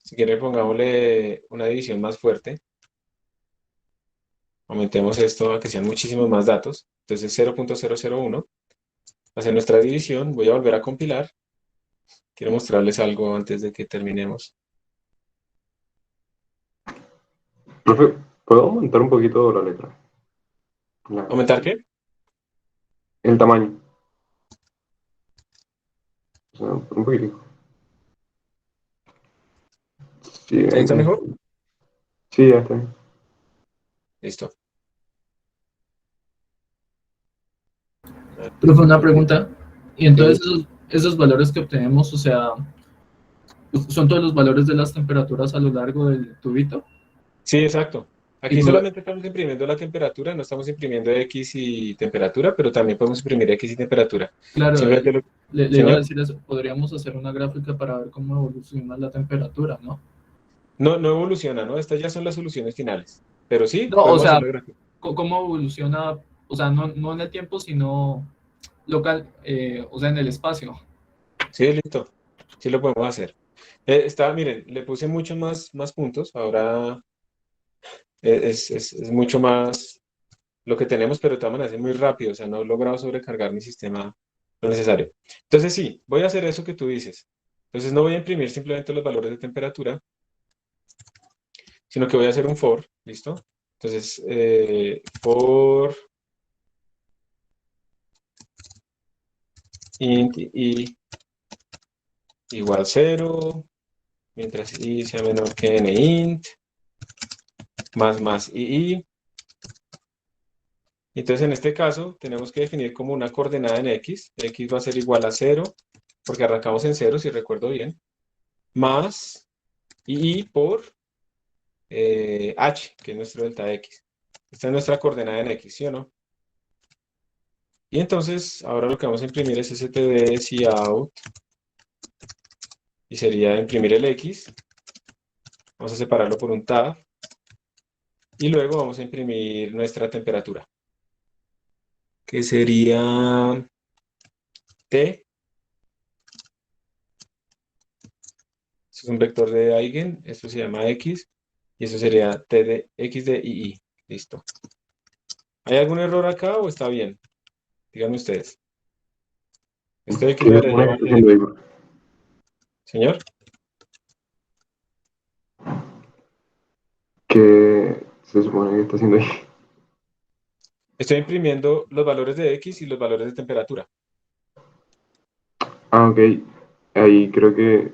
Si quiere, pongámosle una división más fuerte. Aumentemos esto a que sean muchísimos más datos. Entonces 0.001. Hacer nuestra división. Voy a volver a compilar. Quiero mostrarles algo antes de que terminemos. Profe, ¿puedo aumentar un poquito la letra? ¿Aumentar qué? El tamaño. O sea, un poquitico. Sí, ¿Ahí está mejor? sí, ya está bien. Listo. Profe, una pregunta. Y entonces Sí, esos valores que obtenemos, o sea, son todos los valores de las temperaturas a lo largo del tubito. sí, exacto. Y Aquí por- solamente estamos imprimiendo la temperatura, no estamos imprimiendo X y temperatura, pero también podemos imprimir X y temperatura. claro, Simplemente lo... le iba a Señor. decir eso, podríamos hacer una gráfica para ver cómo evoluciona la temperatura, ¿no? No, no evoluciona, ¿no? Estas ya son las soluciones finales. Pero sí, No, o podemos sea, hacerlo gráfico. cómo evoluciona, o sea, no en el tiempo, sino local, o sea, en el espacio. Sí, listo. Sí lo podemos hacer. Miren, le puse muchos más puntos. Ahora es mucho más lo que tenemos, pero de todas maneras es muy rápido. O sea, no he logrado sobrecargar mi sistema lo necesario. Entonces sí, voy a hacer eso que tú dices. Entonces no voy a imprimir simplemente los valores de temperatura, sino que voy a hacer un for, ¿listo? Entonces, for int i igual 0, mientras i sea menor que nint, más i. Entonces, en este caso, tenemos que definir como una coordenada en x va a ser igual a 0, porque arrancamos en 0, si recuerdo bien, más i por h, que es nuestro delta x. Esta es nuestra coordenada en x, ¿sí o no? Y entonces, ahora lo que vamos a imprimir es std cout, y sería imprimir el x. Vamos a separarlo por un tab, y luego vamos a imprimir nuestra temperatura, que sería t. Esto es un vector de Eigen, esto se llama x, y eso sería t de x de ii. Listo. ¿Hay algún error acá o está bien? Díganme ustedes. Esto de X ¿Qué debería supone que llamar está haciendo Igor? señor. ¿Qué se supone que está haciendo ahí? Estoy imprimiendo los valores de X y los valores de temperatura. Ah, ok. Ahí creo que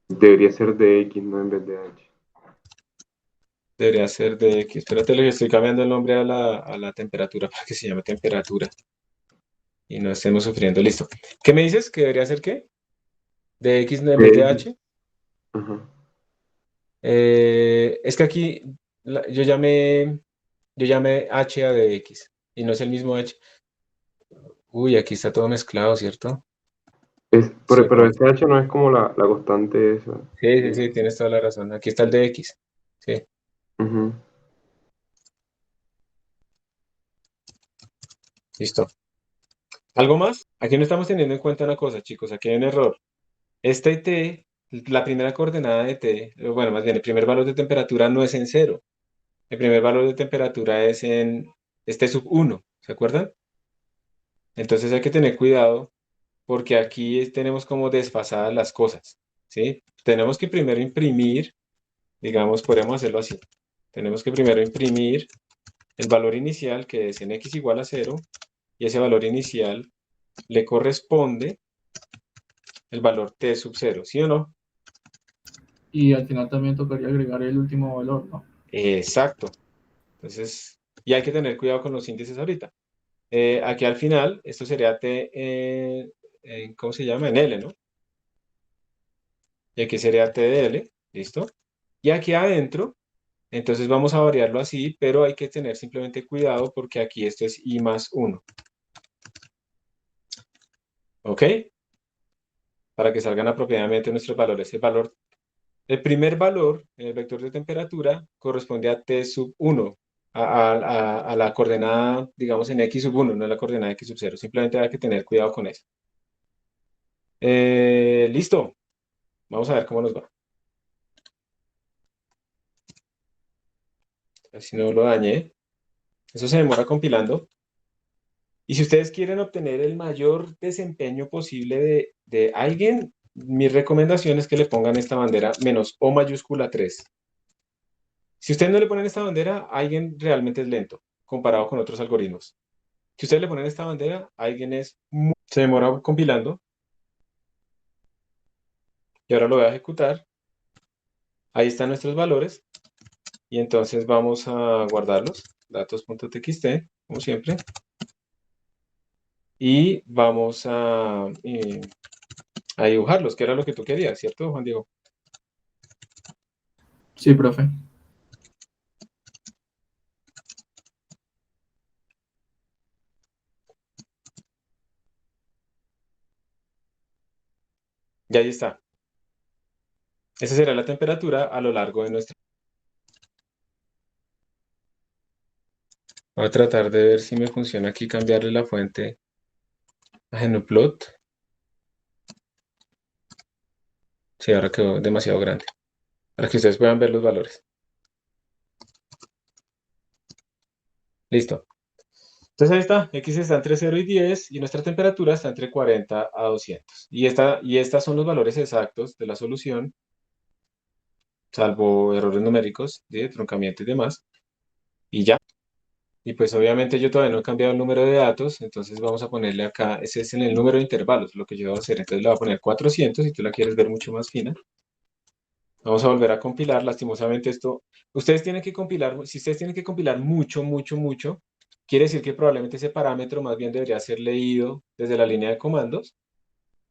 debería ser de X, no en vez de H. Debería ser de X. Espérate, le estoy cambiando el nombre a la temperatura para que se llame temperatura y no estemos sufriendo. Listo. ¿Qué me dices? ¿Que debería ser qué? ¿De X en De vez de X. H? Ajá. Es que aquí yo llamé H a de X y no es el mismo H. Uy, aquí está todo mezclado, ¿cierto? Sí, Pero ese H no es como la constante esa. sí, sí, sí, tienes toda la razón. Aquí está el de X. Sí, Ujú. listo. ¿Algo más? Aquí no estamos teniendo en cuenta una cosa, chicos. Aquí hay un error. Este T, la primera coordenada de T, bueno, más bien el primer valor de temperatura no es en cero. El primer valor de temperatura es en este sub uno. ¿Se acuerdan? Entonces hay que tener cuidado porque aquí tenemos como desfasadas las cosas, ¿sí? Tenemos que primero imprimir, digamos, podemos hacerlo así. Tenemos que primero imprimir el valor inicial que es en x igual a cero y ese valor inicial le corresponde el valor t sub cero, ¿sí o no? Y al final también tocaría agregar el último valor, ¿no? Exacto. Entonces, y hay que tener cuidado con los índices ahorita. Aquí al final, esto sería t, ¿cómo se llama? En L, ¿no? Y aquí sería t de L, ¿listo? Y aquí adentro, entonces vamos a variarlo así, pero hay que tener simplemente cuidado porque aquí esto es i más 1, ¿ok? Para que salgan apropiadamente nuestros valores. El primer valor en el vector de temperatura corresponde a t sub 1, a la coordenada, digamos, en x sub 1, no a la coordenada x sub 0. Simplemente hay que tener cuidado con eso. Listo. Vamos a ver cómo nos va. Así no lo dañé. Eso se demora compilando. Y si ustedes quieren obtener el mayor desempeño posible de alguien, mi recomendación es que le pongan esta bandera menos O mayúscula 3. Si ustedes no le ponen esta bandera, alguien realmente es lento comparado con otros algoritmos. Si ustedes le ponen esta bandera, alguien se demora compilando. Y ahora lo voy a ejecutar. Ahí están nuestros valores. Y entonces vamos a guardarlos. Datos.txt, como siempre. Y vamos a dibujarlos, que era lo que tú querías, ¿cierto, Juan Diego? Sí, profe. Y ahí está. Esa será la temperatura a lo largo de nuestra... Voy a tratar de ver si me funciona aquí cambiarle la fuente a Genoplot. Sí, ahora quedó demasiado grande. Para que ustedes puedan ver los valores. Listo. Entonces ahí está. X está entre 0 y 10 y nuestra temperatura está entre 40 a 200. Y estas son los valores exactos de la solución, salvo errores numéricos, de truncamiento y demás. Y ya. Y pues obviamente yo todavía no he cambiado el número de datos, entonces vamos a ponerle acá, ese es en el número de intervalos, lo que yo voy a hacer. Entonces le voy a poner 400 si tú la quieres ver mucho más fina. Vamos a volver a compilar, lastimosamente esto, ustedes tienen que compilar, si ustedes tienen que compilar mucho, mucho, mucho, quiere decir que probablemente ese parámetro más bien debería ser leído desde la línea de comandos,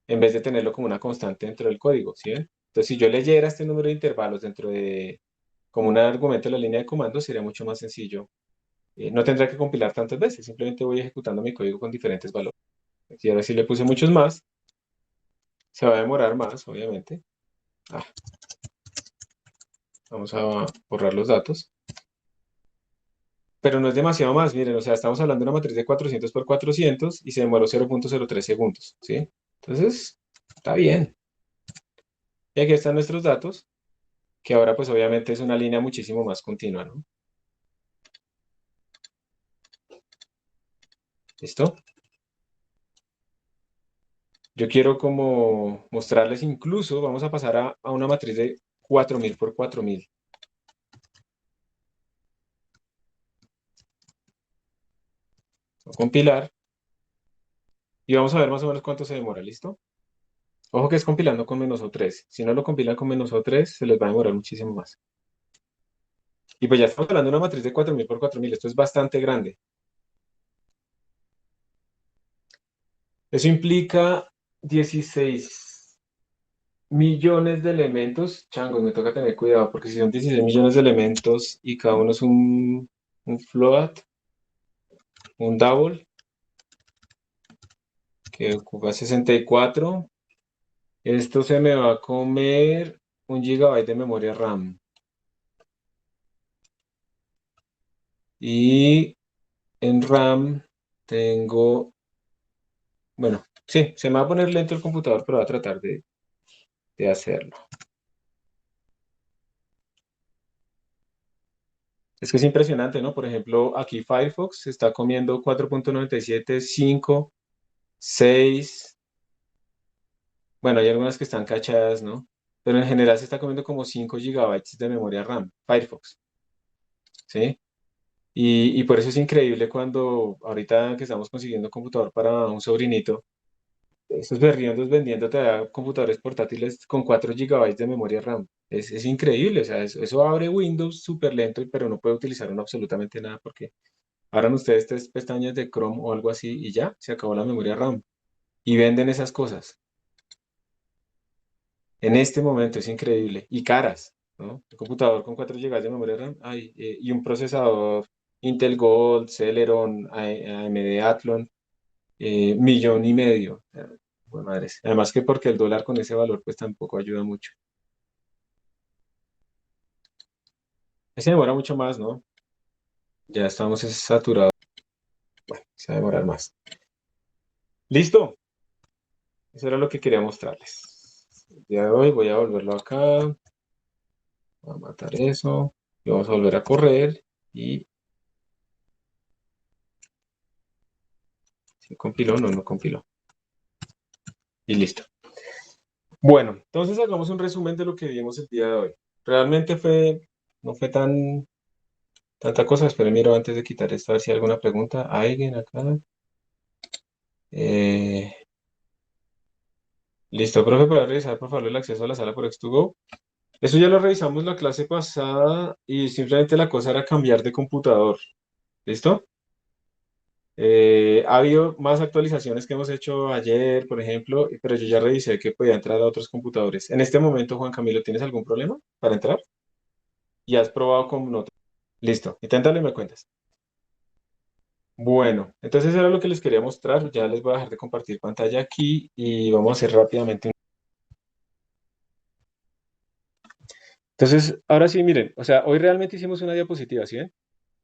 en vez de tenerlo como una constante dentro del código, ¿sí ven? Entonces si yo leyera este número de intervalos dentro de, como un argumento de la línea de comandos, sería mucho más sencillo. No tendrá que compilar tantas veces, simplemente voy ejecutando mi código con diferentes valores. Y ahora si le puse muchos más, se va a demorar más, obviamente. Ah, vamos a borrar los datos. Pero no es demasiado más, miren, o sea, estamos hablando de una matriz de 400 por 400 y se demoró 0.03 segundos, ¿sí? Entonces, está bien. Y aquí están nuestros datos, que ahora pues obviamente es una línea muchísimo más continua, ¿no? ¿Listo? Yo quiero como mostrarles incluso, vamos a pasar a una matriz de 4000 por 4000. Voy a compilar y vamos a ver más o menos cuánto se demora, ¿listo? Ojo que es compilando con -O3. Si no lo compilan con -O3, se les va a demorar muchísimo más. Y pues ya estamos hablando de una matriz de 4000 por 4000. Esto es bastante grande. Eso implica 16 millones de elementos. Changos, me toca tener cuidado porque si son 16 millones de elementos y cada uno es un float, un double, que ocupa 64, esto se me va a comer 1 GB de memoria RAM. Y en RAM tengo, bueno, sí, se me va a poner lento el computador, pero voy a tratar de hacerlo. Es que es impresionante, ¿no? Por ejemplo, aquí Firefox se está comiendo 4.97, 5, 6. Bueno, hay algunas que están cachadas, ¿no? Pero en general se está comiendo como 5 GB de memoria RAM, Firefox, ¿sí? Y por eso es increíble cuando ahorita que estamos consiguiendo computador para un sobrinito, estos berriondos vendiéndote a computadores portátiles con 4 GB de memoria RAM. Es increíble, o sea, eso abre Windows súper lento, pero no puede utilizar absolutamente nada porque abran ustedes tres pestañas de Chrome o algo así y ya, se acabó la memoria RAM. Y venden esas cosas. En este momento es increíble. Y caras, ¿no? Un computador con 4 GB de memoria RAM ay, y un procesador Intel Gold, Celeron, AMD Athlon, 1,500,000. Bueno, madres. Además que porque el dólar con ese valor pues tampoco ayuda mucho. Ese demora mucho más, ¿no? Ya estamos saturados. Bueno, se va a demorar más. ¿Listo? Eso era lo que quería mostrarles. El día de hoy voy a volverlo acá. Voy a matar eso. Y vamos a volver a correr. Y si compiló, no compiló. Y listo. Bueno, entonces hagamos un resumen de lo que vimos el día de hoy. Realmente no fue tanta cosa. Esperen, miro antes de quitar esto, a ver si hay alguna pregunta. ¿Alguien acá? Eh, listo, profe, para revisar por favor el acceso a la sala por X2Go. Eso ya lo revisamos la clase pasada y simplemente la cosa era cambiar de computador. ¿Listo? Ha habido más actualizaciones que hemos hecho ayer, por ejemplo, pero yo ya revisé que podía entrar a otros computadores. En este momento, Juan Camilo, ¿tienes algún problema para entrar? ¿Y has probado con otro? Listo, inténtalo y me cuentas. Bueno, entonces era lo que les quería mostrar. Ya les voy a dejar de compartir pantalla aquí y vamos a hacer rápidamente Entonces, ahora sí, miren, o sea, hoy realmente hicimos una diapositiva, ¿sí ven?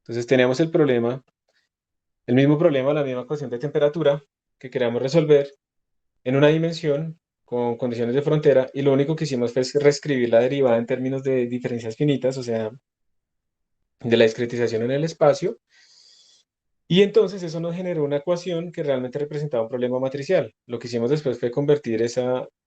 Entonces teníamos el mismo problema, la misma ecuación de temperatura que queríamos resolver en una dimensión con condiciones de frontera y lo único que hicimos fue reescribir la derivada en términos de diferencias finitas, o sea, de la discretización en el espacio. Y entonces eso nos generó una ecuación que realmente representaba un problema matricial. Lo que hicimos después fue convertir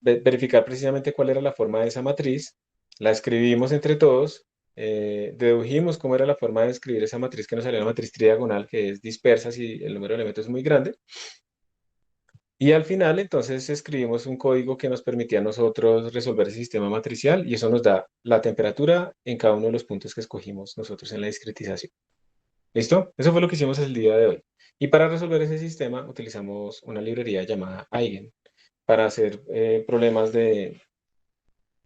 verificar precisamente cuál era la forma de esa matriz, la escribimos entre todos, dedujimos cómo era la forma de escribir esa matriz que nos salió la matriz tridiagonal, que es dispersa si el número de elementos es muy grande. Y al final entonces escribimos un código que nos permitía a nosotros resolver ese sistema matricial y eso nos da la temperatura en cada uno de los puntos que escogimos nosotros en la discretización. ¿Listo? Eso fue lo que hicimos el día de hoy. Y para resolver ese sistema utilizamos una librería llamada Eigen para hacer problemas de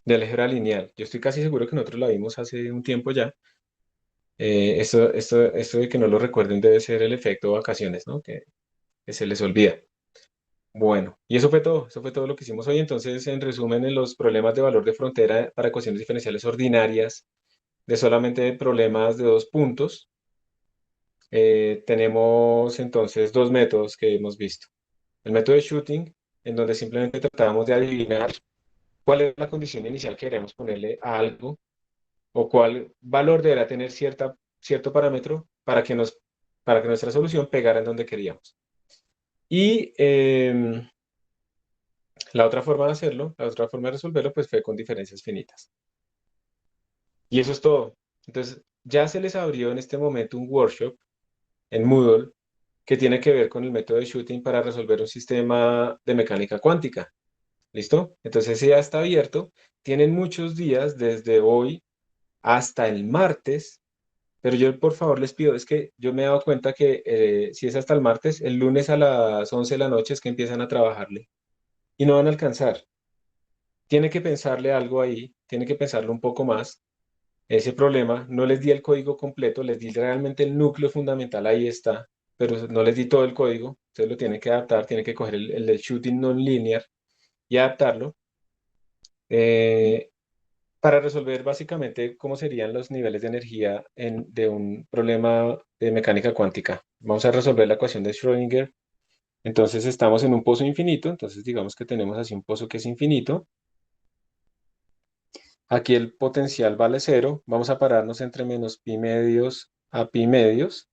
álgebra lineal. Yo estoy casi seguro que nosotros la vimos hace un tiempo ya. Esto de que no lo recuerden debe ser el efecto vacaciones, ¿no? Que se les olvida. Bueno, y eso fue todo lo que hicimos hoy. Entonces, en resumen, en los problemas de valor de frontera para ecuaciones diferenciales ordinarias, de solamente problemas de dos puntos, tenemos entonces dos métodos que hemos visto. El método de shooting, en donde simplemente tratamos de adivinar cuál es la condición inicial que queremos ponerle a algo o cuál valor deberá tener cierto parámetro para que nuestra solución pegara en donde queríamos. Y la otra forma de hacerlo, la otra forma de resolverlo, pues fue con diferencias finitas. Y eso es todo. Entonces, ya se les abrió en este momento un workshop en Moodle que tiene que ver con el método de shooting para resolver un sistema de mecánica cuántica. ¿Listo? Entonces, ese ya está abierto. Tienen muchos días desde hoy hasta el martes, pero yo por favor les pido, es que yo me he dado cuenta que si es hasta el martes, el lunes a las 11 de la noche es que empiezan a trabajarle y no van a alcanzar. Tiene que pensarle algo ahí, tiene que pensarlo un poco más. Ese problema, no les di el código completo, les di realmente el núcleo fundamental, ahí está, pero no les di todo el código, ustedes lo tienen que adaptar, tienen que coger el del shooting non-linear y adaptarlo eh, para resolver básicamente cómo serían los niveles de energía de un problema de mecánica cuántica. Vamos a resolver la ecuación de Schrödinger. Entonces estamos en un pozo infinito, entonces digamos que tenemos así un pozo que es infinito. Aquí el potencial vale cero. Vamos a pararnos entre menos pi medios a pi medios.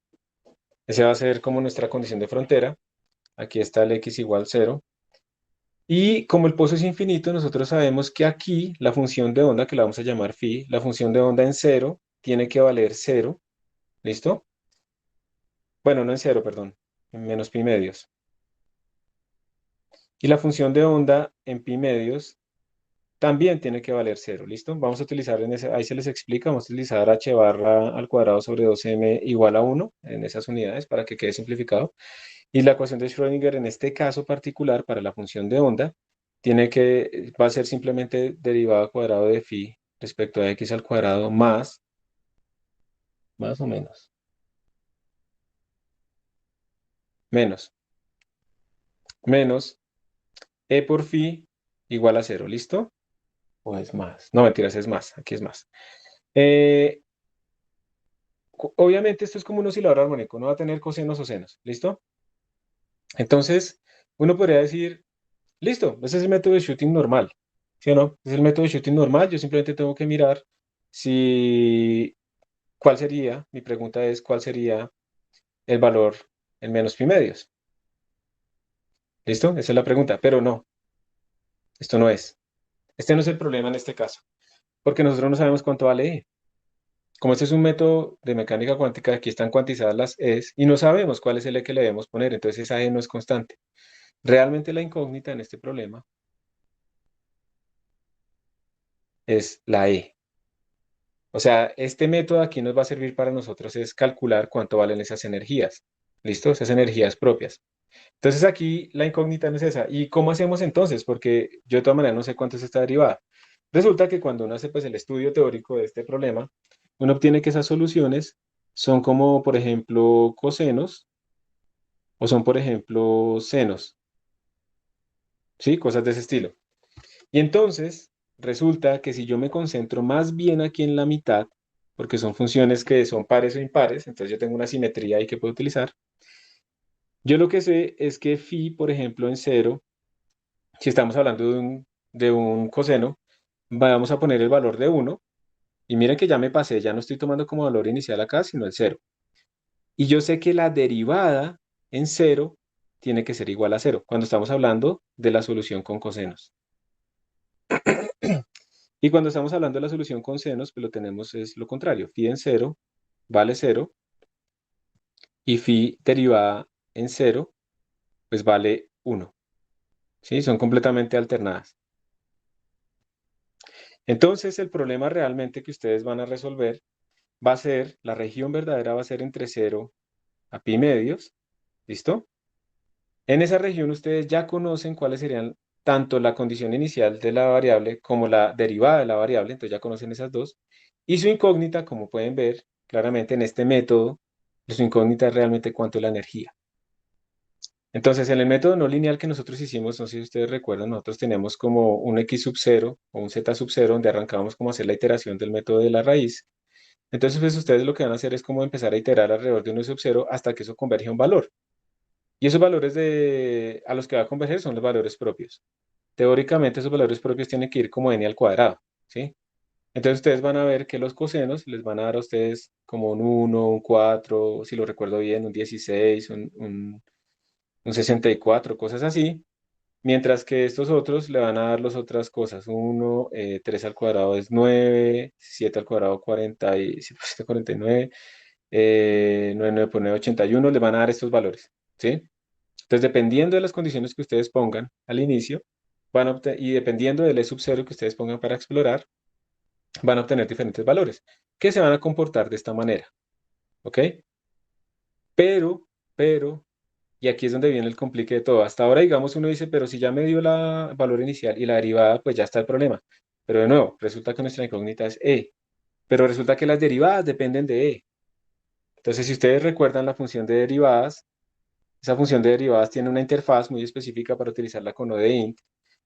Ese va a ser como nuestra condición de frontera. Aquí está el x igual cero. Y como el pozo es infinito, nosotros sabemos que aquí la función de onda, que la vamos a llamar phi, la función de onda en cero tiene que valer cero. ¿Listo? Bueno, no en cero, perdón, en menos pi medios. Y la función de onda en pi medios también tiene que valer cero. ¿Listo? Vamos a utilizar ahí se les explica, vamos a utilizar h barra al cuadrado sobre 2m igual a 1 en esas unidades para que quede simplificado. Y la ecuación de Schrödinger en este caso particular para la función de onda va a ser simplemente derivada al cuadrado de phi respecto a x al cuadrado más o menos e por phi igual a cero. ¿Listo? ¿O es más? No, mentiras, es más. Aquí es más. Eh, obviamente esto es como un oscilador armónico, no va a tener cosenos o senos. ¿Listo? Entonces, uno podría decir, listo, ese es el método de shooting normal. ¿Sí o no? Es el método de shooting normal. Yo simplemente tengo que mirar si, ¿cuál sería? Mi pregunta es, ¿cuál sería el valor en menos pi medios? ¿Listo? Esa es la pregunta. Pero no, esto no es. Este no es el problema en este caso, porque nosotros no sabemos cuánto vale E. Como este es un método de mecánica cuántica, aquí están cuantizadas las E's y no sabemos cuál es el E que le debemos poner, entonces esa E no es constante. Realmente la incógnita en este problema es la E. O sea, este método aquí nos va a servir para nosotros es calcular cuánto valen esas energías. ¿Listo? Esas energías propias. Entonces aquí la incógnita no es esa. ¿Y cómo hacemos entonces? Porque yo de todas maneras no sé cuánto es esta derivada. Resulta que cuando uno hace pues, el estudio teórico de este problema, uno obtiene que esas soluciones son como, por ejemplo, cosenos o son, por ejemplo, senos, ¿sí? Cosas de ese estilo. Y entonces resulta que si yo me concentro más bien aquí en la mitad, porque son funciones que son pares o impares, entonces yo tengo una simetría ahí que puedo utilizar. Yo lo que sé es que phi, por ejemplo, en cero, si estamos hablando de un coseno, vamos a poner el valor de 1. Y miren que ya me pasé, ya no estoy tomando como valor inicial acá, sino el cero. Y yo sé que la derivada en cero tiene que ser igual a cero, cuando estamos hablando de la solución con cosenos. Y cuando estamos hablando de la solución con senos, pues lo tenemos es lo contrario. Phi en cero vale cero y phi derivada en cero, pues vale 1. ¿Sí? Son completamente alternadas. Entonces, el problema realmente que ustedes van a resolver va a ser, la región verdadera va a ser entre cero a pi medios. ¿Listo? En esa región ustedes ya conocen cuáles serían tanto la condición inicial de la variable como la derivada de la variable, entonces ya conocen esas dos. Y su incógnita, como pueden ver claramente en este método, su incógnita es realmente cuánto es la energía. Entonces, en el método no lineal que nosotros hicimos, no sé si ustedes recuerdan, nosotros teníamos como un x sub 0 o un z sub 0 donde arrancábamos como a hacer la iteración del método de la raíz. Entonces, pues ustedes lo que van a hacer es como empezar a iterar alrededor de 1 sub 0 hasta que eso converge a un valor. Y esos valores a los que va a converger son los valores propios. Teóricamente, esos valores propios tienen que ir como n al cuadrado, ¿sí? Entonces, ustedes van a ver que los cosenos les van a dar a ustedes como un 1, un 4, si lo recuerdo bien, un 16, un 64, cosas así. Mientras que estos otros le van a dar las otras cosas. 1, 3 al cuadrado es 9, 7 al cuadrado 40 y, sí, pues, 49, 9, 9 por 9, 81, le van a dar estos valores, ¿sí? Entonces, dependiendo de las condiciones que ustedes pongan al inicio, y dependiendo del E sub 0 que ustedes pongan para explorar, van a obtener diferentes valores que se van a comportar de esta manera, ¿ok? Pero, y aquí es donde viene el complique de todo. Hasta ahora, digamos, uno dice, pero si ya me dio el valor inicial y la derivada, pues ya está el problema. Pero de nuevo, resulta que nuestra incógnita es E. Pero resulta que las derivadas dependen de E. Entonces, si ustedes recuerdan la función de derivadas, esa función de derivadas tiene una interfaz muy específica para utilizarla con O de int.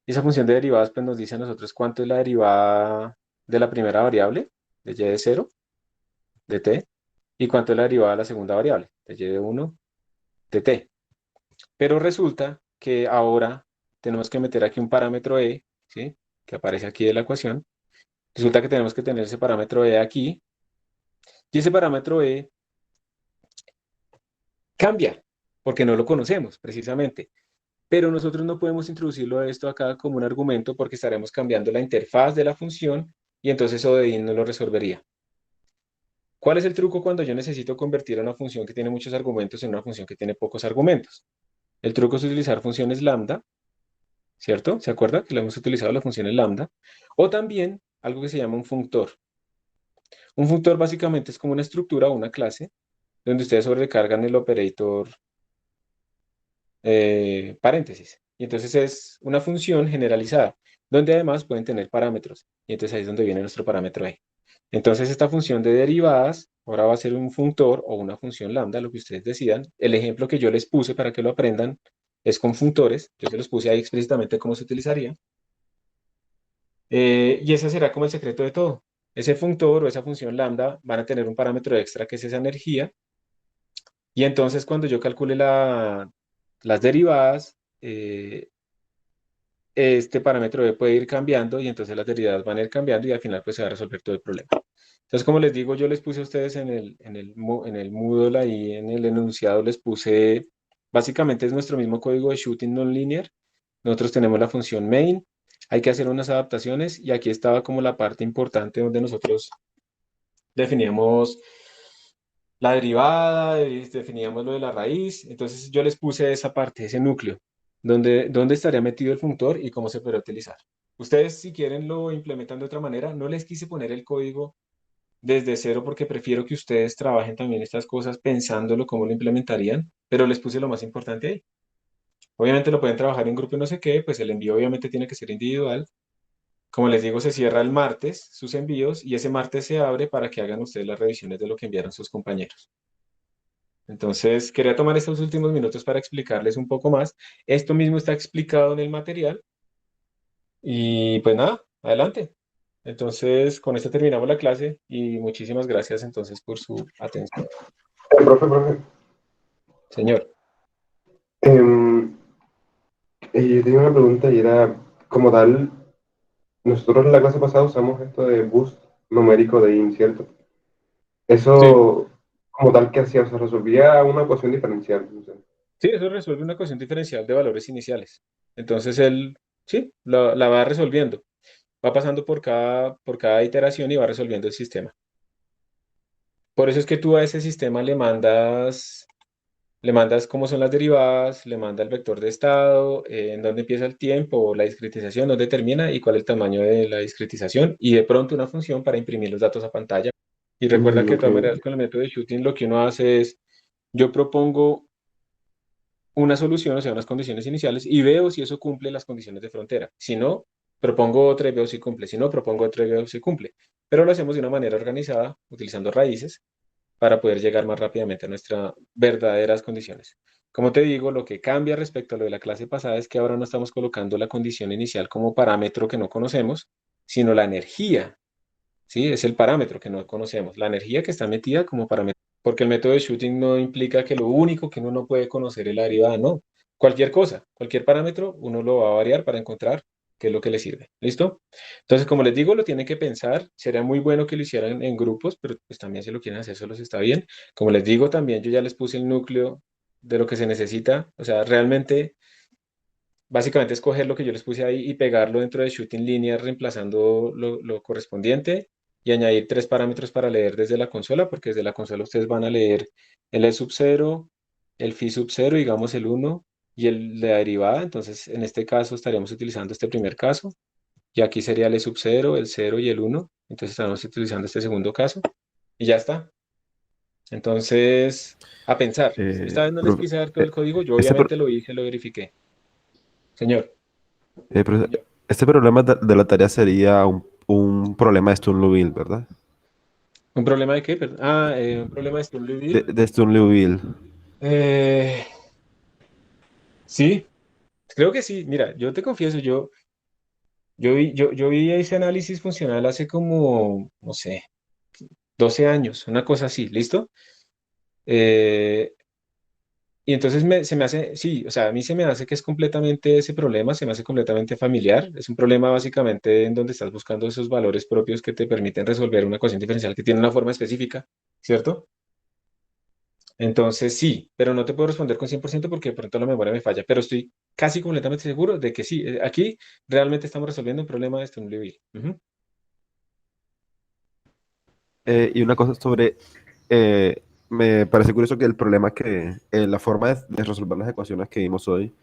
Y esa función de derivadas pues, nos dice a nosotros cuánto es la derivada de la primera variable, de y de 0, de t, y cuánto es la derivada de la segunda variable, de y de 1, de t. Pero resulta que ahora tenemos que meter aquí un parámetro e, ¿sí? Que aparece aquí en la ecuación. Resulta que tenemos que tener ese parámetro e aquí. Y ese parámetro e cambia, porque no lo conocemos precisamente. Pero nosotros no podemos introducirlo esto acá como un argumento porque estaremos cambiando la interfaz de la función y entonces ODEIN no lo resolvería. ¿Cuál es el truco cuando yo necesito convertir a una función que tiene muchos argumentos en una función que tiene pocos argumentos? El truco es utilizar funciones lambda, ¿cierto? ¿Se acuerda que le hemos utilizado las funciones lambda? O también algo que se llama un functor. Un functor básicamente es como una estructura o una clase donde ustedes sobrecargan el operator paréntesis. Y entonces es una función generalizada, donde además pueden tener parámetros. Y entonces ahí es donde viene nuestro parámetro e. Entonces esta función de derivadas ahora va a ser un functor o una función lambda, lo que ustedes decidan. El ejemplo que yo les puse para que lo aprendan es con functores. Yo se los puse ahí explícitamente cómo se utilizaría. Y ese será como el secreto de todo. Ese functor o esa función lambda van a tener un parámetro extra que es esa energía. Y entonces cuando yo calcule las derivadas, este parámetro B puede ir cambiando y entonces las derivadas van a ir cambiando y al final pues se va a resolver todo el problema. Entonces, como les digo, yo les puse a ustedes en el Moodle ahí, en el enunciado, les puse, básicamente es nuestro mismo código de shooting nonlinear. Nosotros tenemos la función main, hay que hacer unas adaptaciones y aquí estaba como la parte importante donde nosotros definíamos la derivada, definíamos lo de la raíz. Entonces yo les puse esa parte, ese núcleo, donde estaría metido el functor y cómo se podría utilizar. Ustedes, si quieren, lo implementan de otra manera. No les quise poner el código desde cero porque prefiero que ustedes trabajen también estas cosas pensándolo cómo lo implementarían, pero les puse lo más importante ahí. Obviamente lo pueden trabajar en grupo y no sé qué, pues el envío obviamente tiene que ser individual. Como les digo, se cierra el martes sus envíos y ese martes se abre para que hagan ustedes las revisiones de lo que enviaron sus compañeros. Entonces, quería tomar estos últimos minutos para explicarles un poco más. Esto mismo está explicado en el material y pues nada, adelante. Entonces, con esto terminamos la clase y muchísimas gracias entonces por su atención. Profe, Señor, em, yo tenía una pregunta y era, como tal, nosotros en la clase pasada usamos esto de boost numérico de int, ¿cierto? sí, Eso, como tal, ¿qué hacía? O sea, resolvía una ecuación diferencial. No sé. sí, eso resuelve una ecuación diferencial de valores iniciales. Entonces, él, sí, la va resolviendo. Va pasando por cada iteración y va resolviendo el sistema. Por eso es que tú a ese sistema le mandas cómo son las derivadas, le manda el vector de estado, en dónde empieza el tiempo, la discretización, dónde termina y cuál es el tamaño de la discretización y de pronto una función para imprimir los datos a pantalla. Y recuerda que de Ok. todas maneras con el método de shooting lo que uno hace es, yo propongo una solución, o sea, unas condiciones iniciales y veo si eso cumple las condiciones de frontera. Si no, propongo otra y veo si cumple. Si no, propongo otra y veo si cumple. Pero lo hacemos de una manera organizada, utilizando raíces para poder llegar más rápidamente a nuestras verdaderas condiciones. Como te digo, lo que cambia respecto a lo de la clase pasada es que ahora no estamos colocando la condición inicial como parámetro que no conocemos, sino la energía, ¿sí? Es el parámetro que no conocemos, la energía que está metida como parámetro, porque el método de shooting no implica que lo único que uno no puede conocer es la derivada, no. Cualquier cosa, cualquier parámetro, uno lo va a variar para encontrar qué es lo que le sirve. ¿Listo? Entonces, como les digo, lo tienen que pensar. Sería muy bueno que lo hicieran en grupos, pero pues también si lo quieren hacer solos está bien. Como les digo, también yo ya les puse el núcleo de lo que se necesita. O sea, realmente, básicamente es coger lo que yo les puse ahí y pegarlo dentro de Shooting Linear, reemplazando lo correspondiente y añadir tres parámetros para leer desde la consola, porque desde la consola ustedes van a leer el E sub 0, el Phi sub 0, digamos el uno y la derivada. Entonces, en este caso estaríamos utilizando este primer caso. Y aquí sería el E sub 0, el cero y el uno. Entonces estamos utilizando este segundo caso. Y ya está. Entonces, a pensar. Esta vez no les Profe, quise dar todo eh, el código. Yo este, obviamente lo hice, lo verifiqué. Señor, profe, este problema de la tarea sería un problema de Sturm-Liouville, ¿verdad? ¿un problema de qué? Perdón. Un problema de Sturm-Liouville. De Sturm-Liouville. Eh, sí, creo que sí. Mira, yo te confieso, yo vi ese análisis funcional hace como, no sé, 12 años, una cosa así, ¿listo? Eh, Y entonces se me hace, sí, o sea, a mí se me hace que es completamente ese problema, se me hace completamente familiar. Es un problema básicamente en donde estás buscando esos valores propios que te permiten resolver una ecuación diferencial que tiene una forma específica, ¿cierto? Entonces sí, pero no te puedo responder con 100% porque de pronto la memoria me falla, pero estoy casi completamente seguro de que sí. Aquí realmente estamos resolviendo un problema de Sturm-Liouville. Ujú. Y una cosa sobre, me parece curioso que el problema que, la forma de resolver las ecuaciones que vimos hoy,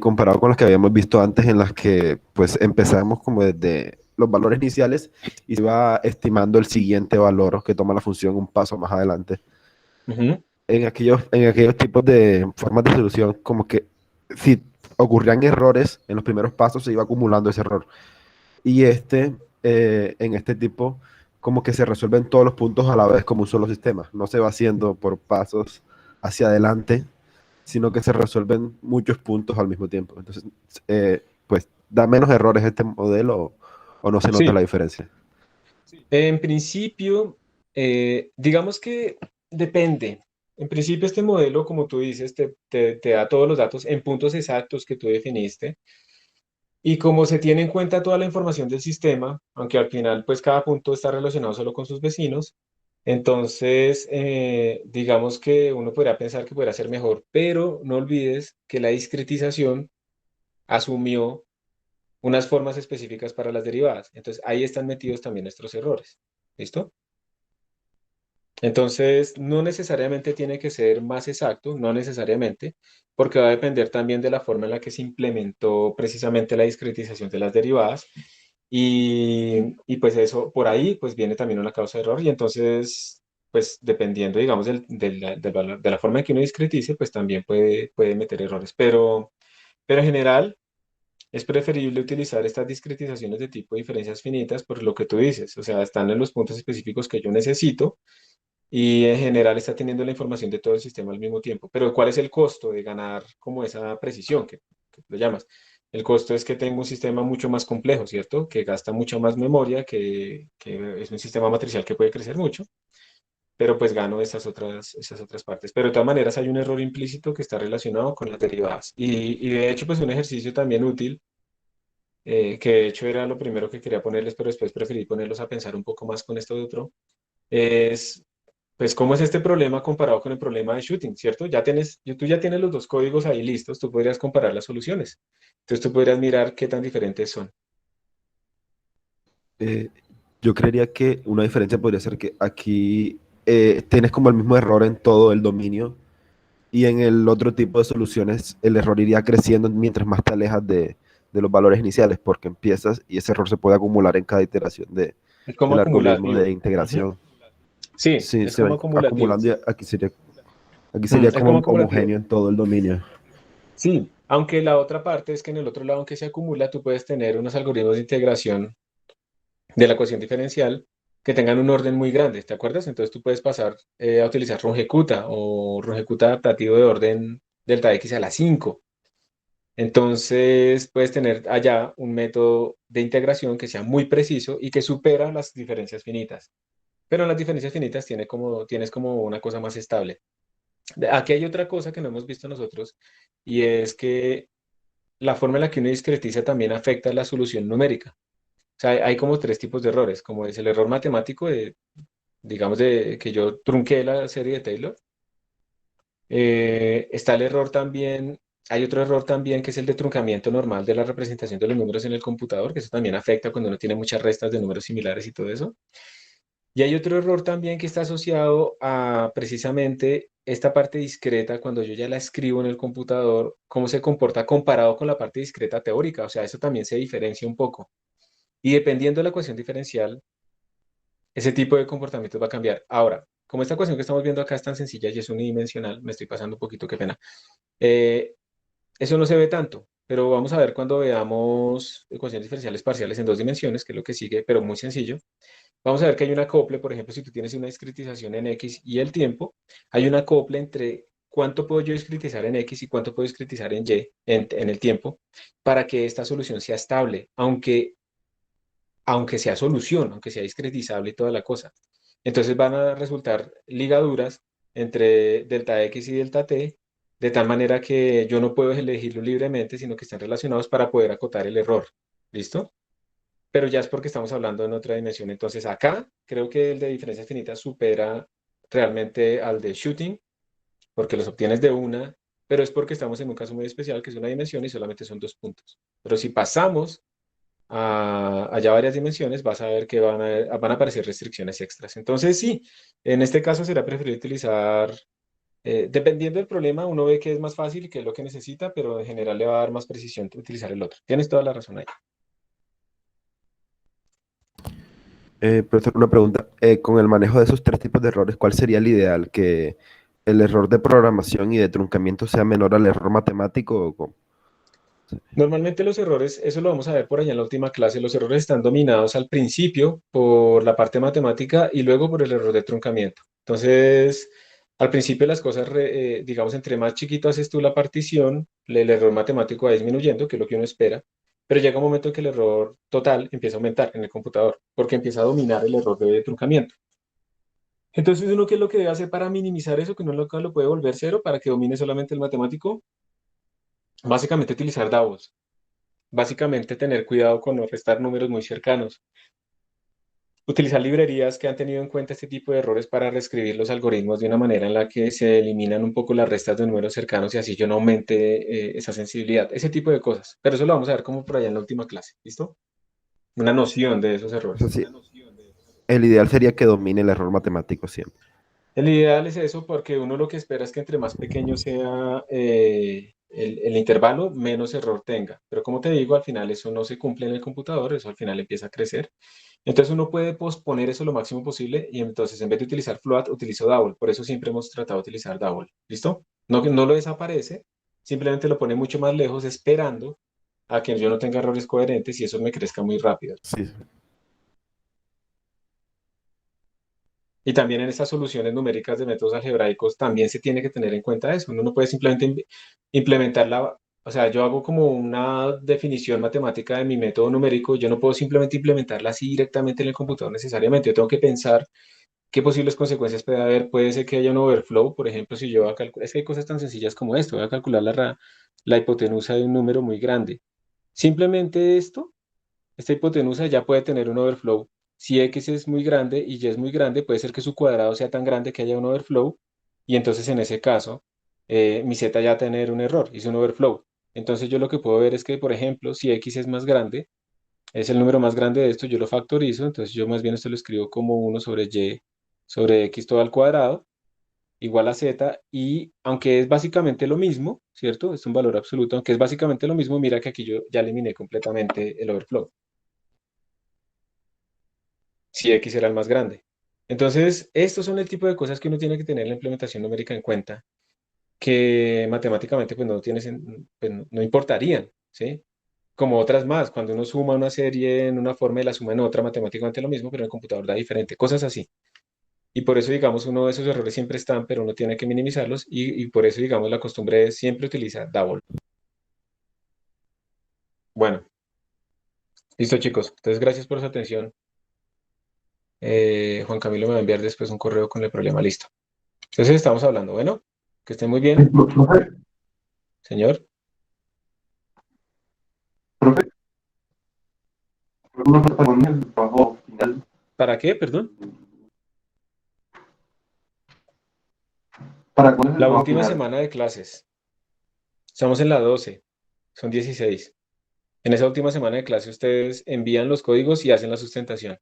comparado con las que habíamos visto antes, en las que pues empezamos como desde los valores iniciales y se va estimando el siguiente valor que toma la función un paso más adelante. Ujú. En aquellos tipos de formas de solución, como que si ocurrían errores en los primeros pasos, se iba acumulando ese error. Y en este tipo, como que se resuelven todos los puntos a la vez como un solo sistema. No se va haciendo por pasos hacia adelante, sino que se resuelven muchos puntos al mismo tiempo. Entonces, pues, ¿da menos errores este modelo o no se nota la Sí, diferencia? en principio, digamos que depende. En principio, este modelo, como tú dices, te da todos los datos en puntos exactos que tú definiste. Y como se tiene en cuenta toda la información del sistema, aunque al final, pues cada punto está relacionado solo con sus vecinos, entonces, digamos que uno podría pensar que podría ser mejor, pero no olvides que la discretización asumió unas formas específicas para las derivadas. Entonces, ahí están metidos también nuestros errores. ¿Listo? Entonces, no necesariamente tiene que ser más exacto, no necesariamente, porque va a depender también de la forma en la que se implementó precisamente la discretización de las derivadas. Y pues eso, por ahí, pues viene también una causa de error. Y entonces, pues dependiendo, digamos, del valor, de la forma en que uno discretice, pues también puede meter errores. Pero en general, es preferible utilizar estas discretizaciones de tipo diferencias finitas por lo que tú dices. O sea, están en los puntos específicos que yo necesito y en general está teniendo la información de todo el sistema al mismo tiempo. Pero ¿cuál es el costo de ganar como esa precisión que lo llamas? El costo es que tengo un sistema mucho más complejo, ¿cierto? Que gasta mucha más memoria, que es un sistema matricial que puede crecer mucho, pero pues gano esas otras partes. Pero de todas maneras hay un error implícito que está relacionado con las derivadas. Y de hecho, pues un ejercicio también útil, que de hecho era lo primero que quería ponerles, pero después preferí ponerlos a pensar un poco más con esto de otro, es pues, ¿cómo es este problema comparado con el problema de shooting, cierto? Tú ya tienes los dos códigos ahí listos, tú podrías comparar las soluciones. Entonces tú podrías mirar qué tan diferentes son. Eh, yo creería que una diferencia podría ser que aquí tienes como el mismo error en todo el dominio y en el otro tipo de soluciones el error iría creciendo mientras más te alejas de los valores iniciales, porque empiezas y ese error se puede acumular en cada iteración Es como del algoritmo acumulativo. de Ujú. integración. Sí, Sí, es se como va acumulativo. acumulando y aquí sería Es como como acumulativo. homogéneo en todo el dominio. Sí, aunque la otra parte es que en el otro lado, aunque se acumula, tú puedes tener unos algoritmos de integración de la ecuación diferencial que tengan un orden muy grande, ¿te acuerdas? Entonces tú puedes pasar a utilizar rungecuta o rungecuta adaptativo de orden delta x a la 5. Entonces, puedes tener allá un método de integración que sea muy preciso y que supera las diferencias finitas. Pero en las diferencias finitas tienes como una cosa más estable. Aquí hay otra cosa que no hemos visto nosotros y es que la forma en la que uno discretiza también afecta la solución numérica. O sea, hay como tres tipos de errores, como es el error matemático de, digamos, de que yo trunqué la serie de Taylor. Está el error también, hay otro error también que es el de truncamiento normal de la representación de los números en el computador, que eso también afecta cuando uno tiene muchas restas de números similares y todo eso. Y hay otro error también que está asociado a precisamente esta parte discreta, cuando yo ya la escribo en el computador, cómo se comporta comparado con la parte discreta teórica. O sea, eso también se diferencia un poco. Y dependiendo de la ecuación diferencial, ese tipo de comportamiento va a cambiar. Ahora, como esta ecuación que estamos viendo acá es tan sencilla y es unidimensional, me estoy pasando un poquito, qué pena. eh, Eso no se ve tanto, pero vamos a ver cuando veamos ecuaciones diferenciales parciales en dos dimensiones, que es lo que sigue, pero muy sencillo. Vamos a ver que hay un acople, por ejemplo, si tú tienes una discretización en X y el tiempo, hay un acople entre cuánto puedo yo discretizar en X y cuánto puedo discretizar en Y, en el tiempo, para que esta solución sea estable, aunque sea solución, aunque sea discretizable y toda la cosa. Entonces van a resultar ligaduras entre delta X y delta T, de tal manera que yo no puedo elegirlo libremente, sino que están relacionados para poder acotar el error. ¿Listo? Pero ya es porque estamos hablando en otra dimensión. Entonces acá creo que el de diferencias finitas supera realmente al de shooting, porque los obtienes de una, pero es porque estamos en un caso muy especial, que es una dimensión y solamente son dos puntos. Pero si pasamos a allá varias dimensiones, vas a ver que van a aparecer restricciones extras. Entonces sí, en este caso será preferible utilizar, dependiendo del problema, uno ve que es más fácil y que es lo que necesita, pero en general le va a dar más precisión utilizar el otro. Tienes toda la razón ahí. Profesor, una pregunta. Con el manejo de esos tres tipos de errores, ¿cuál sería el ideal? ¿Que el error de programación y de truncamiento sea menor al error matemático? Normalmente los errores, eso lo vamos a ver por allá en la última clase, los errores están dominados al principio por la parte matemática y luego por el error de truncamiento. Entonces, al principio las cosas, digamos, entre más chiquito haces tú la partición, el error matemático va disminuyendo, que es lo que uno espera, pero llega un momento en que el error total empieza a aumentar en el computador, porque empieza a dominar el error de truncamiento. Entonces, uno, ¿qué es lo que debe hacer para minimizar eso? Que uno lo puede volver cero para que domine solamente el matemático. Básicamente utilizar DAOs. Básicamente tener cuidado con no restar números muy cercanos. Utilizar librerías que han tenido en cuenta este tipo de errores para reescribir los algoritmos de una manera en la que se eliminan un poco las restas de números cercanos y así yo no aumente esa sensibilidad. Ese tipo de cosas. Pero eso lo vamos a ver como por allá en la última clase. ¿Listo? Una noción de esos O sea, errores. sí, el ideal sería que domine el error matemático siempre. El ideal es eso porque uno lo que espera es que entre más pequeño sea el intervalo, menos error tenga. Pero como te digo, al final eso no se cumple en el computador, eso al final empieza a crecer. Entonces uno puede posponer eso lo máximo posible y entonces en vez de utilizar float, utilizo double. Por eso siempre hemos tratado de utilizar double. ¿Listo? No, no lo desaparece, simplemente lo pone mucho más lejos esperando a que yo no tenga errores coherentes y eso me crezca muy rápido. Sí. Y también en estas soluciones numéricas de métodos algebraicos también se tiene que tener en cuenta eso. Uno no puede simplemente implementarla, o sea, yo hago como una definición matemática de mi método numérico, yo no puedo simplemente implementarla así directamente en el computador necesariamente. Yo tengo que pensar qué posibles consecuencias puede haber. Puede ser que haya un overflow, por ejemplo, si yo voy a calcular, es que hay cosas tan sencillas como esto, voy a calcular la hipotenusa de un número muy grande. Simplemente esto, esta hipotenusa ya puede tener un overflow. Si X es muy grande y Y es muy grande, puede ser que su cuadrado sea tan grande que haya un overflow y entonces en ese caso mi Z ya va a tener un error, hizo un overflow. Entonces yo lo que puedo ver es que, por ejemplo, si X es más grande, es el número más grande de esto, yo lo factorizo, entonces yo más bien esto lo escribo como 1 sobre Y sobre X todo al cuadrado igual a Z y aunque es básicamente lo mismo, ¿cierto? Es un valor absoluto, aunque es básicamente lo mismo, mira que aquí yo ya eliminé completamente el overflow. Si X era el más grande. Entonces, estos son el tipo de cosas que uno tiene que tener en la implementación numérica en cuenta, que matemáticamente pues no pues, no importarían, ¿sí? Como otras más, cuando uno suma una serie en una forma y la suma en otra, matemáticamente lo mismo, pero en el computador da diferente, cosas así. Y por eso, digamos, uno de esos errores siempre están, pero uno tiene que minimizarlos y por eso, digamos, la costumbre es siempre utilizar double. Bueno, listo chicos. Entonces, gracias por su atención. Juan Camilo me va a enviar después un correo con el problema listo. Entonces estamos hablando. Bueno, que estén muy bien, Profe, señor. profe, no respondí el trabajo final. ¿Para qué? Perdón. ¿Para cuándo es el La trabajo última final? semana de clases. Estamos en la 12. Son 16. En esa última semana de clase ustedes envían los códigos y hacen la sustentación.